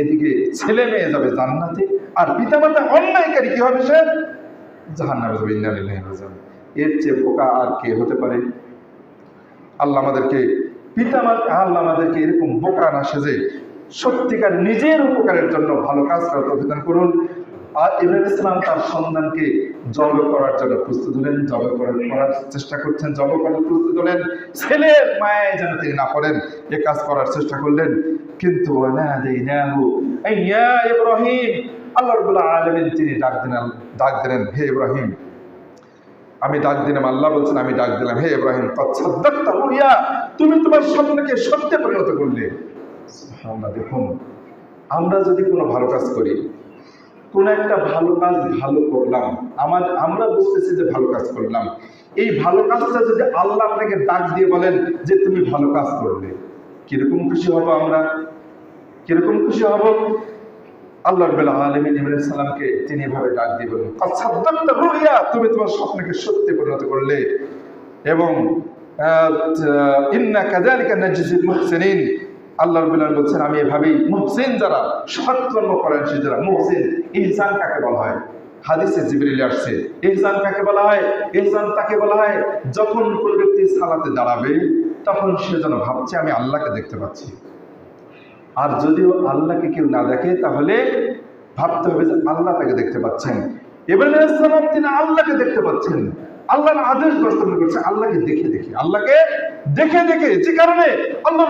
এদিকে ছেলে মেয়ে যাবে জান্নাতে, আর পিতামাতা অন্যায়কারী কি হবে? সে জাহান্নামে যাবে। ইন্না লিল্লাহি ওয়া ইন্না ইলাইহি রাজিউন। এর চেয়ে বোকা আর কে হতে পারে? আল্লাহ আমাদেরকে আল্লাহ আমাদেরকে এরকম বোকা না সেজে সত্যিকার নিজের উপকারের জন্য ভালো কাজ করার তৌফিক দান করুন। আর ইব্রাহিম ইসলাম তার সন্তানকে জব করার জন্য প্রস্তুত হলেন, জব করার চেষ্টা করছেন, জব করার প্রস্তুত হলেন, ছেলের মায়ায় যেন তিনি না পড়েন এ কাজ করার চেষ্টা করলেন। কিন্তু ইব্রাহিম, আল্লাহ রাব্বুল আলামিন তিনি ডাক দিলেন, হে ইব্রাহিম, আমি ডাক দিলাম, আল্লাহ বলছেন আমি ডাক দিলাম, হে ইব্রাহিম তুমি তোমার স্বপ্নকে সত্যে পরিণত করলে। সুবহানাল্লাহ। দেখুন, আমরা যদি কোনো ভালো কাজ করি, কোন একটা ভালো কাজ ভালো করলাম, আমরা বুঝতেছি যে ভালো কাজ করলাম, এই ভালো কাজটা যদি আল্লাহ আপনাকে ডাক দিয়ে বলেন যে তুমি ভালো কাজ করলে, কিরকম খুশি হব আমরা, কিরকম খুশি হব? আল্লাহ রাব্বুল আলামিন ইব্রাহিম সালামকে তিনি এভাবে ডাক দিয়ে বলেন, তুমি তোমার স্বপ্নকে সত্যি পরিণত করলে, এবং ইন্না কাযালিকা নাজজিল মুহসিনিন, আল্লাহ রাব্বুল আলামিন বলছেন আমি এভাবেই মুহসিন যারা সৎকর্ম করেন সে যারা মুহসিন। ইহসান কাকে বলা হয়? হাদিসে জিবরিল আসছে ইহসান কাকে বলা হয়? ইহসান তাকে বলা হয় যখন কোন ব্যক্তি সালাতে দাঁড়াবে তখন সে যেন ভাবছে আমি আল্লাহকে দেখতে পাচ্ছি। আর যদিও আল্লাহকে কেউ না দেখে তাহলে ভাবতে হবে যে আল্লাহ তাকে দেখতে পাচ্ছেন। ইব্রাহিম আলাইহিস সালাম তিনি আল্লাহকে দেখতে পাচ্ছেন, আল্লাহর আদেশ বাস্তবায়ন করছে আল্লাহকে দেখে দেখে, আল্লাহকে দেখে দেখে, যে কারণে আল্লাহ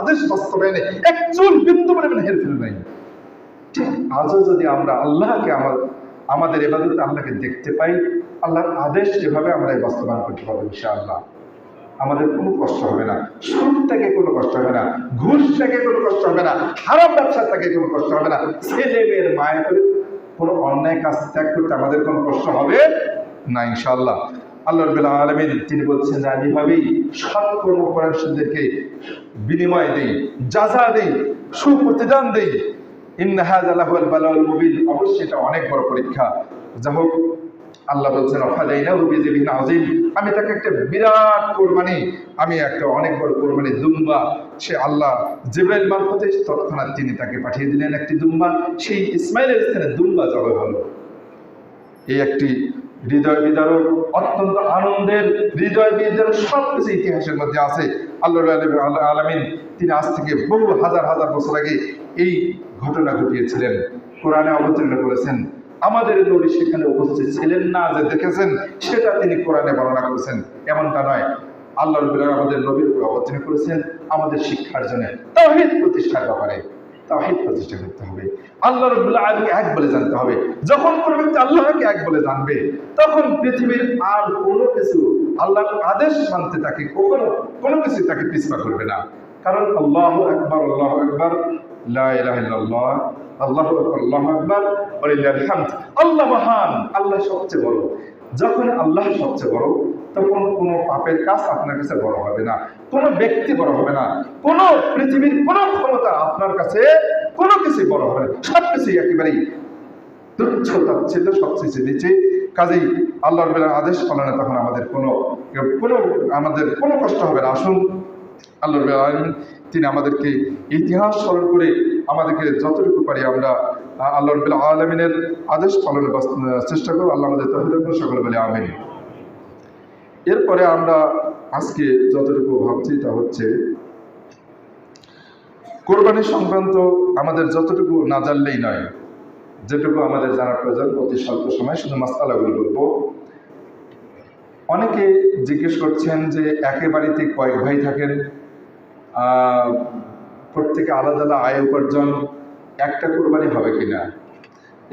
আদেশ বাস্তবায়নে এক চুল বিন্দু পরিমাণ হেরফের নাই। ঠিক আজও যদি আমরা আল্লাহকে আমাদের ইবাদতে আল্লাহকে দেখতে পাই, আল্লাহর আদেশ এভাবে আমরা বাস্তবায়ন করতে পারবো ইনশাআল্লাহ। আমাদের কোনো কষ্ট হবে না, সুদ থেকে কোনো কষ্ট হবে না, ঘুষ থেকে কোনো কষ্ট হবে না, খারাপ ব্যবসা থেকে কোনো কষ্ট হবে না, ছেলে মেয়ের মায়ের করে কোনো অন্যায় কাজ ত্যাগ করতে আমাদের কোনো কষ্ট হবে না ইনশাআল্লাহ। আল্লাহ রাব্বুল আলামিন তিনি বলছেন যে আমি ভাবেই সৎ কর্ম করারদেরকে বিনিময় দেই, যাজা দেই, সুপ্রতিদান দেই। ইন্না হাযা লাহুল বালাউল মুবিন, অবশ্যই এটা অনেক বড় পরীক্ষা। যা হোক, আল্লাহ বলছেন ফাদাইনাহু বিযিবহিন আযীম, আমি তাকে একটা বিরাট কোরবানি, আমি একটা অনেক বড় কোরবানি দুম্বা, সে আল্লাহ জিবরাইল মারফতে তৎক্ষণাৎ তিনি তাকে পাঠিয়ে দিলেন একটি দুম্বা। সেই ইসমাইলের স্থানে দুম্বা জবাই হলো। এই একটি হৃদয় বিদারক, অত্যন্ত আনন্দের, হৃদয় বিদারক সবকিছু ইতিহাসের মধ্যে আছে। আল্লাহ রাব্বুল আলামিন তিনি আজ থেকে বহু হাজার হাজার বছর আগে এই ঘটনা ঘটিয়েছিলেন, কোরআনে অবতীর্ণ করেছেন। আমাদের নবী সেখানে উপস্থিত ছিলেন না, যে দেখেছেন সেটা তিনি কোরআনে বর্ণনা করেছেন এমনটা নয়। আল্লাহ রাব্বুল আলামিন আমাদের নবীর উপর অবতীর্ণ করেছেন আমাদের শিক্ষার জন্য, তাওহীদ প্রতিষ্ঠার ব্যাপারে। তাওহীদ প্রতিষ্ঠা করতে হবে, আল্লাহ রাব্বুল আলামিনকে এক বলে জানতে হবে। যখন কোনো ব্যক্তি আল্লাহকে এক বলে জানবে, তখন পৃথিবীর আর কোনো কিছু আল্লাহর আদেশ মানতে তাকে কখনো কোনো কিছু তাকে পিছপা করবে না। কারণ আল্লাহু আকবার, আল্লাহু আকবার, লা ইলাহা ইল্লাল্লাহ, আল্লাহু আকবার, আল্লাহু আকবার, ওয়ালিল্লাহিল হামদ। আল্লাহ মহান, আল্লাহ সবচেয়ে বড়। যখন আল্লাহ সবচেয়ে বড়, তখন কোনো পাপের কাজ আপনার কাছে বড় হবে না, কোনো ব্যক্তি বড় হবে না, কোনো পৃথিবীর কোনো ক্ষমতা আপনার কাছে কোনো কিছু বড় হবে না, সবকিছুই একেবারেই তুচ্ছ তাচ্ছিল্য, সবকিছু নিচে। কাজেই আল্লাহ রাব্বুল আলামিনের আদেশ পালনে তখন আমাদের কোনো কষ্ট হবে না। আসুন আল্লাহ রাব্বুল আলামিন তিনি আমাদেরকে ইতিহাস স্মরণ করে আমাদেরকে যতটুকু পারি আমরা আল্লাহ রাব্বুল আলামিনের আদেশ পালনের চেষ্টা করব। আল্লাহ আমাদের তৌফিক দান সকলে বলে আমিন। এরপরে আমরা আজকে যতটুকু ভাবছি তা হচ্ছে কোরবানি সংক্রান্ত আমাদের যতটুকু না জানলেই নয়, যেটুকু আমাদের জানার প্রয়োজন অতি স্বল্প সময় শুধু মাসআলাগুলো বলবো। অনেকে জিজ্ঞেস করছেন যে একে বাড়িতে কয়েক ভাই থাকেন, প্রত্যেকে আলাদা আলাদা আয় উপার্জন, একটা কোরবানি হবে কিনা?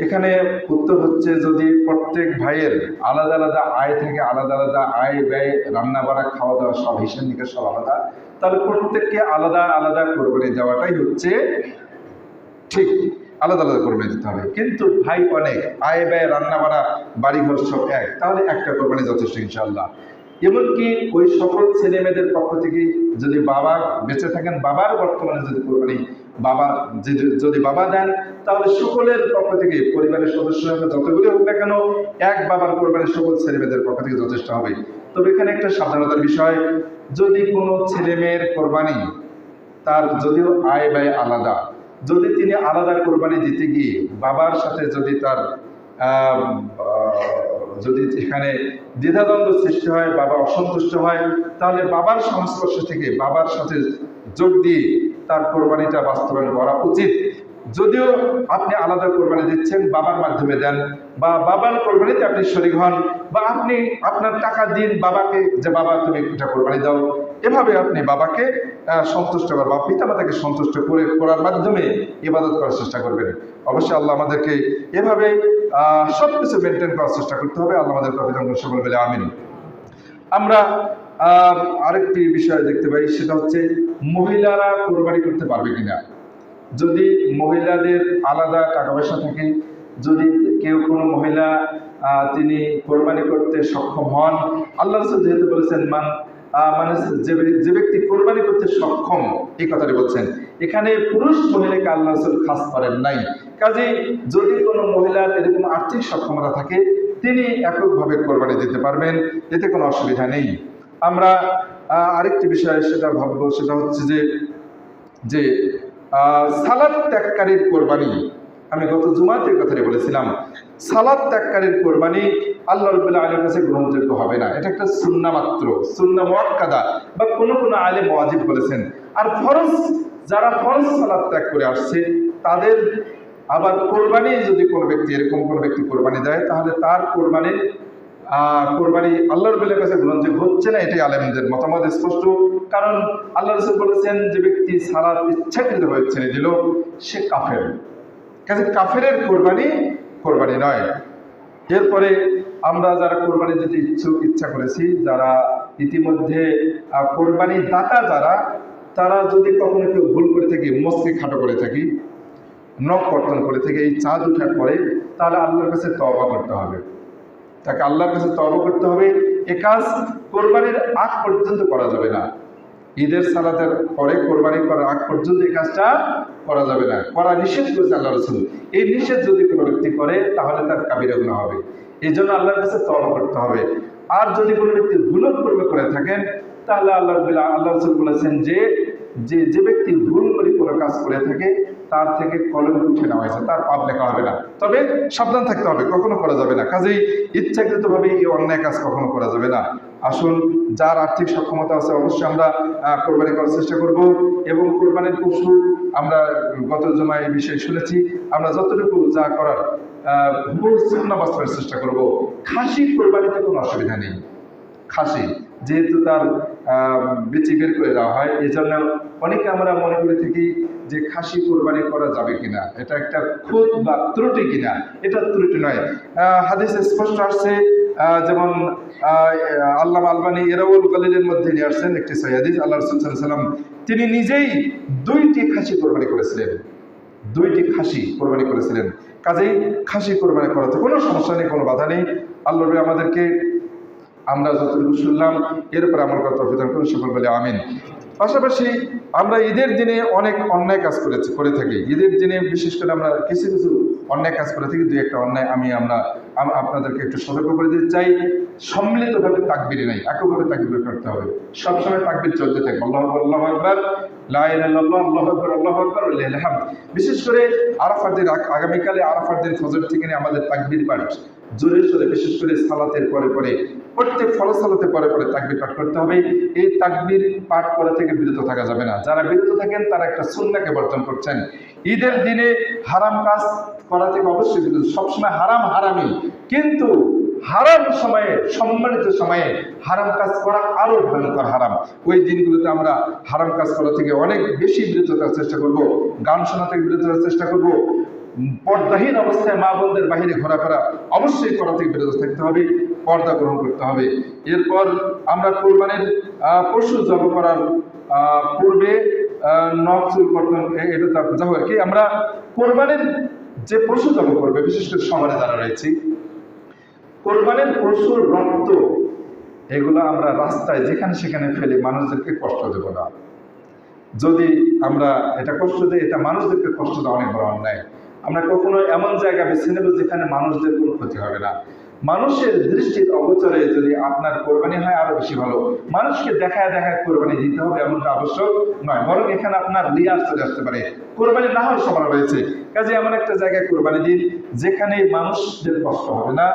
এখানে উত্তর হচ্ছে, যদি প্রত্যেক ভাইয়ের আলাদা আলাদা আয় থেকে, আলাদা আলাদা আয় ব্যয়, রান্না বাড়া, খাওয়া দাওয়া সব হিসাব নিকাশ সব আলাদা, তাহলে প্রত্যেককে আলাদা আলাদা কোরবানি দেওয়াটাই হচ্ছে ঠিক, আলাদা আলাদা কোরবানি দিতে হবে। কিন্তু ভাই অনেক, আয় ব্যয়, রান্না বাড়া, বাড়িঘর সব এক, তাহলে একটা কোরবানি যথেষ্ট ইনশাআল্লাহ। এমনকি ওই সকল ছেলে মেয়েদের পক্ষ থেকে যদি বাবা বেঁচে থাকেন, বাবার বর্তমানে যদি কোরবানি যদি বাবা দেন, তাহলে সকলের পক্ষ থেকে, পরিবারের সদস্য যতগুলি হোক না কেন, এক বাবার কোরবানি সকল ছেলে মেয়েদের পক্ষ থেকে যথেষ্ট হবে। তবে এখানে একটা সাবধানতার বিষয়, যদি কোনো ছেলে মেয়ের কোরবানি তার যদিও আয় ব্যয় আলাদা, যদি তিনি আলাদা কোরবানি দিতে গিয়ে বাবার সাথে যদি তার যদি এখানে দ্বিধাদ্বন্দ্ব সৃষ্টি হয়, বাবা অসন্তুষ্ট হয়, তাহলে বাবার সংস্পর্শ থেকে বাবার সাথে যোগ দিয়ে তার কোরবানিটা বাস্তবায়ন করা উচিত। যদিও আপনি আলাদা কোরবানি দিচ্ছেন, বাবার মাধ্যমে দেন, বা বাবার কোরবানিতে আপনি শরীক হন, বা আপনি আপনার টাকা দিন বাবাকে, যে বাবা তুমি এটা কোরবানি দাও, এভাবে আপনি বাবাকে সন্তুষ্ট করা বা পিতামাতাকে সন্তুষ্ট করার মাধ্যমে ইবাদত করার চেষ্টা করবেন। অবশ্যই আল্লাহ আমাদেরকে এভাবে সবকিছু মেনটেন করার চেষ্টা করতে হবে। আল্লাহ আমাদের তৌফিক দান করুন, সকলে বলে আমিন। আমরা আরেকটি বিষয় দেখতে পাই, সেটা হচ্ছে মহিলারা কোরবানি করতে পারবে কিনা। যদি মহিলাদের আলাদা টাকা পয়সা থাকে, যদি কেউ কোনো মহিলা তিনি কোরবানি করতে সক্ষম হন, আল্লাহ রাসূল যেহেতু বলেছেন মানে যে ব্যক্তি কোরবানি করতে সক্ষম, এই কথাটি বলছেন। এখানে পুরুষ মহিলাকে আল্লাহ রাসূল খাস করেন নাই। কাজেই যদি কোনো মহিলার এরকম আর্থিক সক্ষমতা থাকে, তিনি এককভাবে কোরবানি দিতে পারবেন, এতে কোনো অসুবিধা নেই। আমরা আরেকটি বিষয় সেটা ভাববো, সেটা হচ্ছে যে সালাত ত্যাগকারীর কোরবানি। আমি গত জুমাতে কথাটি বলেছিলাম, সালাত ত্যাগকারীর কোরবানি আল্লাহ রাব্বুল আলামিনের কাছে গ্রহণযোগ্য হবে না। এটা একটা সুন্নাহ মাত্র, সুন্নাহ মুআক্কাদা, বা কোনো আলেম ওয়াজিব বলেছেন। আর যারা ফরজ সালাত ত্যাগ করে আসছে, তাদের আবার কোরবানি যদি কোনো ব্যক্তি এরকম কোনো ব্যক্তি কোরবানি দেয়, তাহলে তার কোরবানি আল্লাহ রাব্বুল কাছে গ্রহণযোগ্য হচ্ছে না। এটাই আলেমদের মতামত স্পষ্ট। কারণ আল্লাহ রাসূল বলেছেন, যে ব্যক্তি সালাত ইচ্ছাকৃতভাবে ছেড়ে দিল, সে কাফের। কাজে কাফেরের কোরবানি নয়। এরপরে আমরা যারা কোরবানি দিতে ইচ্ছা করেছি, যারা ইতিমধ্যে কোরবানি দাতা তারা যদি কখনো কেউ ভুল করে থাকি, মস্কে খাটো করে থাকি, নখ কর্তন করে থেকে এই চাঁদ উঠার পরে, তাহলে আল্লাহর কাছে তওবা করতে হবে। তাকে আল্লাহর কাছে তওবা করতে হবে। এ কাজ কোরবানির আগ পর্যন্ত করা যাবে না। ঈদের সালাতের পরে কোরবানি করার আগ পর্যন্ত এই কাজটা করা যাবে না, করা নিষেধ করেছে আল্লাহ রাসূল। এই নিষেধ যদি কোনো ব্যক্তি করে, তাহলে তার কাবিরা গুনাহ হবে। এই জন্য আল্লাহর কাছে তওবা করতে হবে। আর যদি কোনো ব্যক্তি ভুল করে থাকেন, তাহলে আল্লাহ রাসূল বলেছেন যে ব্যক্তি ভুল করে কোনো কাজ করে থাকে, তার থেকে কলম উঠে নেওয়া হয়েছে, তার পাপ লেখা হবে না। তবে সাবধান থাকতে হবে, কখনো করা যাবে না। কাজেই ইচ্ছাকৃতভাবে এই অন্যায় কাজ কখনো করা যাবে না। আসুন, যার আর্থিক সক্ষমতা আছে, অবশ্যই আমরা কোরবানি করার চেষ্টা করব। এবং কোরবানির পশু আমরা গত জমায় এই বিষয়ে শুনেছি, আমরা যতটুকু যা করার সুন্নাহ বাস্তবায়নের চেষ্টা করব। খাসি কোরবানিতে কোনো অসুবিধা নেই। খাসি যেহেতু তার বেচি বের করে দেওয়া হয়, এই জন্য অনেকে আমরা মনে করে থাকি যে খাসি কোরবানি করা যাবে কিনা, এটা একটা খুঁত বা ত্রুটি কিনা। এটা ত্রুটি নয়। হাদিসে স্পষ্ট আসছে, যেমন আল্লামা আলবানী ইরওয়াউল গালিলের মধ্যে নিয়ে আসছেন একটি সহিহ হাদিস। আল্লাহ রাসূল সাল্লাল্লাহু আলাইহি ওয়াসাল্লাম তিনি নিজেই 2টি খাসি কোরবানি করেছিলেন, 2টি খাসি কোরবানি করেছিলেন। কাজেই খাসি কোরবানি করাতে কোনো সমস্যা নেই, কোনো বাধা নেই। আল্লাহ আমাদেরকে, আমরা যতটুকু শুনলাম এরপর আমার কথা তৌফিক দান করুন, সকল বলে আমিন। পাশাপাশি আমরা ঈদের দিনে অনেক অন্যায় কাজ করে থাকি। ঈদের দিনে বিশেষ করে আমরা কিছু অন্যায় কাজ করে থাকি। 2-1টা অন্যায় আমরা আপনাদেরকে একটু সতর্ক করে দিতে চাই। সম্মিলিতভাবে তাকবীর নেই, এককভাবে তাকবীর করতে হবে। সবসময় তাকবীর চলতে থাকবে, আল্লাহু আকবার, লা ইলাহা ইল্লাল্লাহ, আল্লাহু আকবার, আল্লাহু আকবার, লিল্লাহিল হামদ। বিশেষ করে আরাফার দিন, আগামীকালে আরাফার দিন ফজর থেকে নিয়ে আমাদের তাকবীর পাঠ জোরে জোরে, বিশেষ করে সালাতের পরে প্রত্যেক ফরজ সালাতের পরে তাকবীর পাঠ করতে হবে। এই তাকবীর পাঠ করা থেকে বিরত থাকা যাবে না। যারা বিরত থাকেন, তারা একটা সুন্নাহকে বর্জন করছেন। ঈদের দিনে হারাম কাজ করা থেকে অবশ্যই বিরত। সবসময় হারামই, কিন্তু হারাম সময়ে, সম্মানিত সময়ে হারাম কাজ করা আরো ভয়ঙ্কর হারাম। ওই দিনগুলোতে আমরা হারাম কাজ করা থেকে অনেক বেশি বিরত থাকার চেষ্টা করব। গান শোনা থেকে বিরত থাকার চেষ্টা করব। পর্দাহীন অবস্থায় মা বোনদের বাহিরে ঘোরাফেরা অবশ্যই করা থেকে বিরত থাকতে হবে, পর্দা গ্রহণ করতে হবে। এরপর আমরা কোরবানির পশু জবাই করার পূর্বে নখ চুল কর্তন, এটা তার যা হয় কি, আমরা কোরবানির যে পশু জবাই করবে, বিশেষ করে সমাজে যারা রয়েছে, কোরবানির পশুর রক্ত এগুলো আমরা রাস্তায় যেখানে সেখানে ফেলে মানুষদেরকে কষ্ট দেব না। যদি আমরা এটা কষ্ট দিই, এটা মানুষদেরকে কষ্ট দেওয়া অনেক বড় অন্যায়। আমরা কখনো এমন জায়গা বেছে নেব যেখানে মানুষদের কোনো ক্ষতি হবে না। মানুষের দৃষ্টির অগোচরে যদি আপনার কোরবানি হয়, আরো বেশি ভালো। মানুষকে দেখায় কোরবানি দিতে হবে এমনটা আবশ্যক নয়, বরং এখানে আপনার রিয়াজ চলে আসতে পারে। কোরবানি না হয় সবার রয়েছে, কাজে এমন একটা জায়গায় কোরবানি দিন যেখানে মানুষদের কষ্ট হবে না।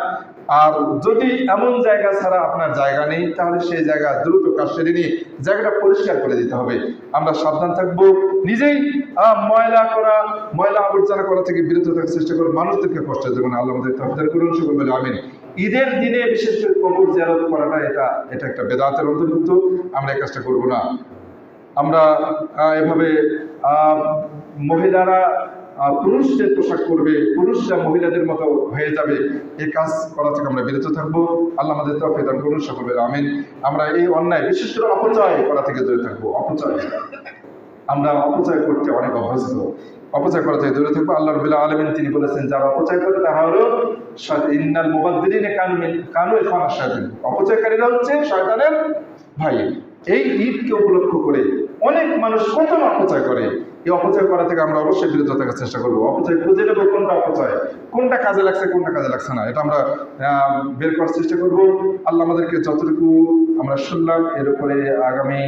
আর যদি এমন জায়গা ছাড়া আপনার জায়গা নেই, তাহলে সেই জায়গা দ্রুত কাজ সেরে নিয়ে জায়গাটা পরিষ্কার করে দিতে হবে। আমরা সাবধান থাকবো, নিজেই ময়লা আবর্জনা করা থেকে বিরত থাকার চেষ্টা করবো, মানুষদেরকে কষ্ট দেবো না। আল্লাহ আমাদের তৌফিক করুন, সকল বলে আমিন। ঈদের দিনে বিশেষ করে কবর জিয়ারত করাটা এটা একটা বেদাতের অন্তর্ভুক্ত। আমরা এই কাজটা করবো না। আমরা এভাবে মহিলারা পুরুষদের পোশাক করবে, পুরুষরা মহিলাদের মতো হয়ে যাবে, এই কাজ করা থেকে আমরা বিরত থাকবো। আল্লাহ আমাদের তৌফিক দান করুন, সকলে আমিন। আমরা এই অন্যায়, বিশেষ করে অপচয় করা থেকে দূরে থাকবো। আমরা অপচয় করতে অনেক অভ্যস্ত, অপচয় করা থেকে দূরে থাকবো। আল্লাহ রাব্বুল আলামিন তিনি বলেছেন, যারা অপচয় করে তারা হলো ইন্নাল মুবাদদিরিনা কানু ইখওয়ানাশ শায়াতিন, অপচয়কারীরা হচ্ছে শয়তানের ভাই। এই ঈদকে উপলক্ষ করে অনেক মানুষ কত অপচয় করে। এই অপচয় করা থেকে আমরা অবশ্যই বিরত থাকার চেষ্টা করবো। অপচয় খুঁজে নেবো, কোনটা অপচয়, কোনটা কাজে লাগছে, কোনটা কাজে লাগছে না, এটা আমরা বের করার চেষ্টা করবো। আল্লাহ আমাদেরকে যতটুকু আমরা শুনলাম, এর উপরে আগামী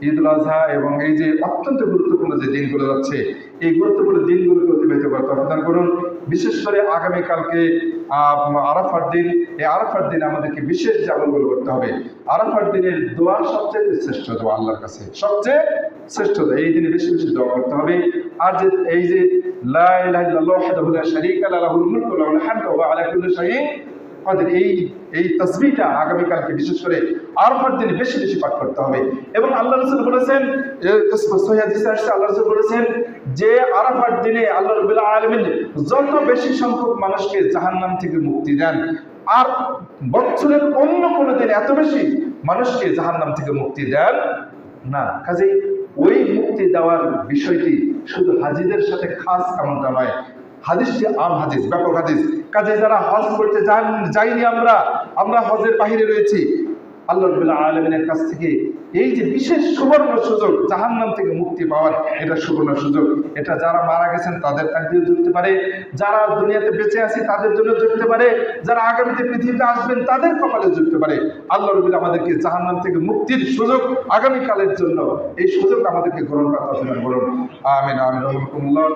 ঈদ উল আজহা এবং এই যে অত্যন্ত গুরুত্বপূর্ণ যে দিনগুলো যাচ্ছে, এই গুরুত্বপূর্ণ দিনগুলোকে অতিবাহিত করার তৌফিক দান করুন। বিশেষ করে আগামীকালকে আরাফার দিন, এই আরাফার দিন আমাদেরকে বিশেষ যে আমলগুলো করতে হবে। আরাফার দিনের দোয়া সবচেয়ে শ্রেষ্ঠ দোয়া, আল্লাহর কাছে সবচেয়ে শ্রেষ্ঠ দোয়া। এই দিনে বেশি বেশি দোয়া করতে হবে। আর যে এই যে লা ইলাহা ইল্লাল্লাহু ওয়াহদাহু লা শারীকা লাহু লাহুল মুলকু ওয়া লাহুল হামদু ওয়া আলা কুল্লি শাইইন কাদির, এই তাসবিহটা আগামীকালকে বিশেষ করে আরাফার দিনে বেশি বেশি পাঠ করতে হবে। এবং আল্লাহ রাসূল বলেছেন, সহিহ হাদিসে আসছে, আল্লাহ রাসূল বলেছেন যে আরাফার দিনে আল্লাহ রাব্বুল আলামিন যত বেশি সংখ্যক মানুষকে জাহান্নাম থেকে মুক্তি দেন, আর বছরের অন্য কোনো দিন এত বেশি মানুষকে জাহান্নাম থেকে মুক্তি দেন না। কাজেই ওই মুক্তি দেওয়ার বিষয়টি শুধু হাজিদের সাথে খাস এমনটা নয়, হাদিসটি আম হাদিস, ব্যাপক হাদিস। কাজে যারা হজ করতে যাইনি, আমরা হজের বাহিরে রয়েছি, আল্লাহ রাব্বুল আলামিনের কাছ থেকে এই যে বিশেষ সুবর্ণ সুযোগ জাহান্নাম থেকে মুক্তি পাওয়ার, এটা সুবর্ণ সুযোগ। এটা যারা মারা গেছেন তাদের তাকদীর জুটতে পারে, যারা দুনিয়াতে বেঁচে আছে তাদের জন্য জুটতে পারে, যারা আগামীতে পৃথিবীতে আসবেন তাদের কপালে জুটতে পারে। আল্লাহ রাব্বুল আমাদেরকে জাহান্নাম থেকে মুক্তির সুযোগ আগামীকালের জন্য এই সুযোগ আমাদেরকে গ্রহণ করার তৌফিক দান করুন। আমিন আমিন।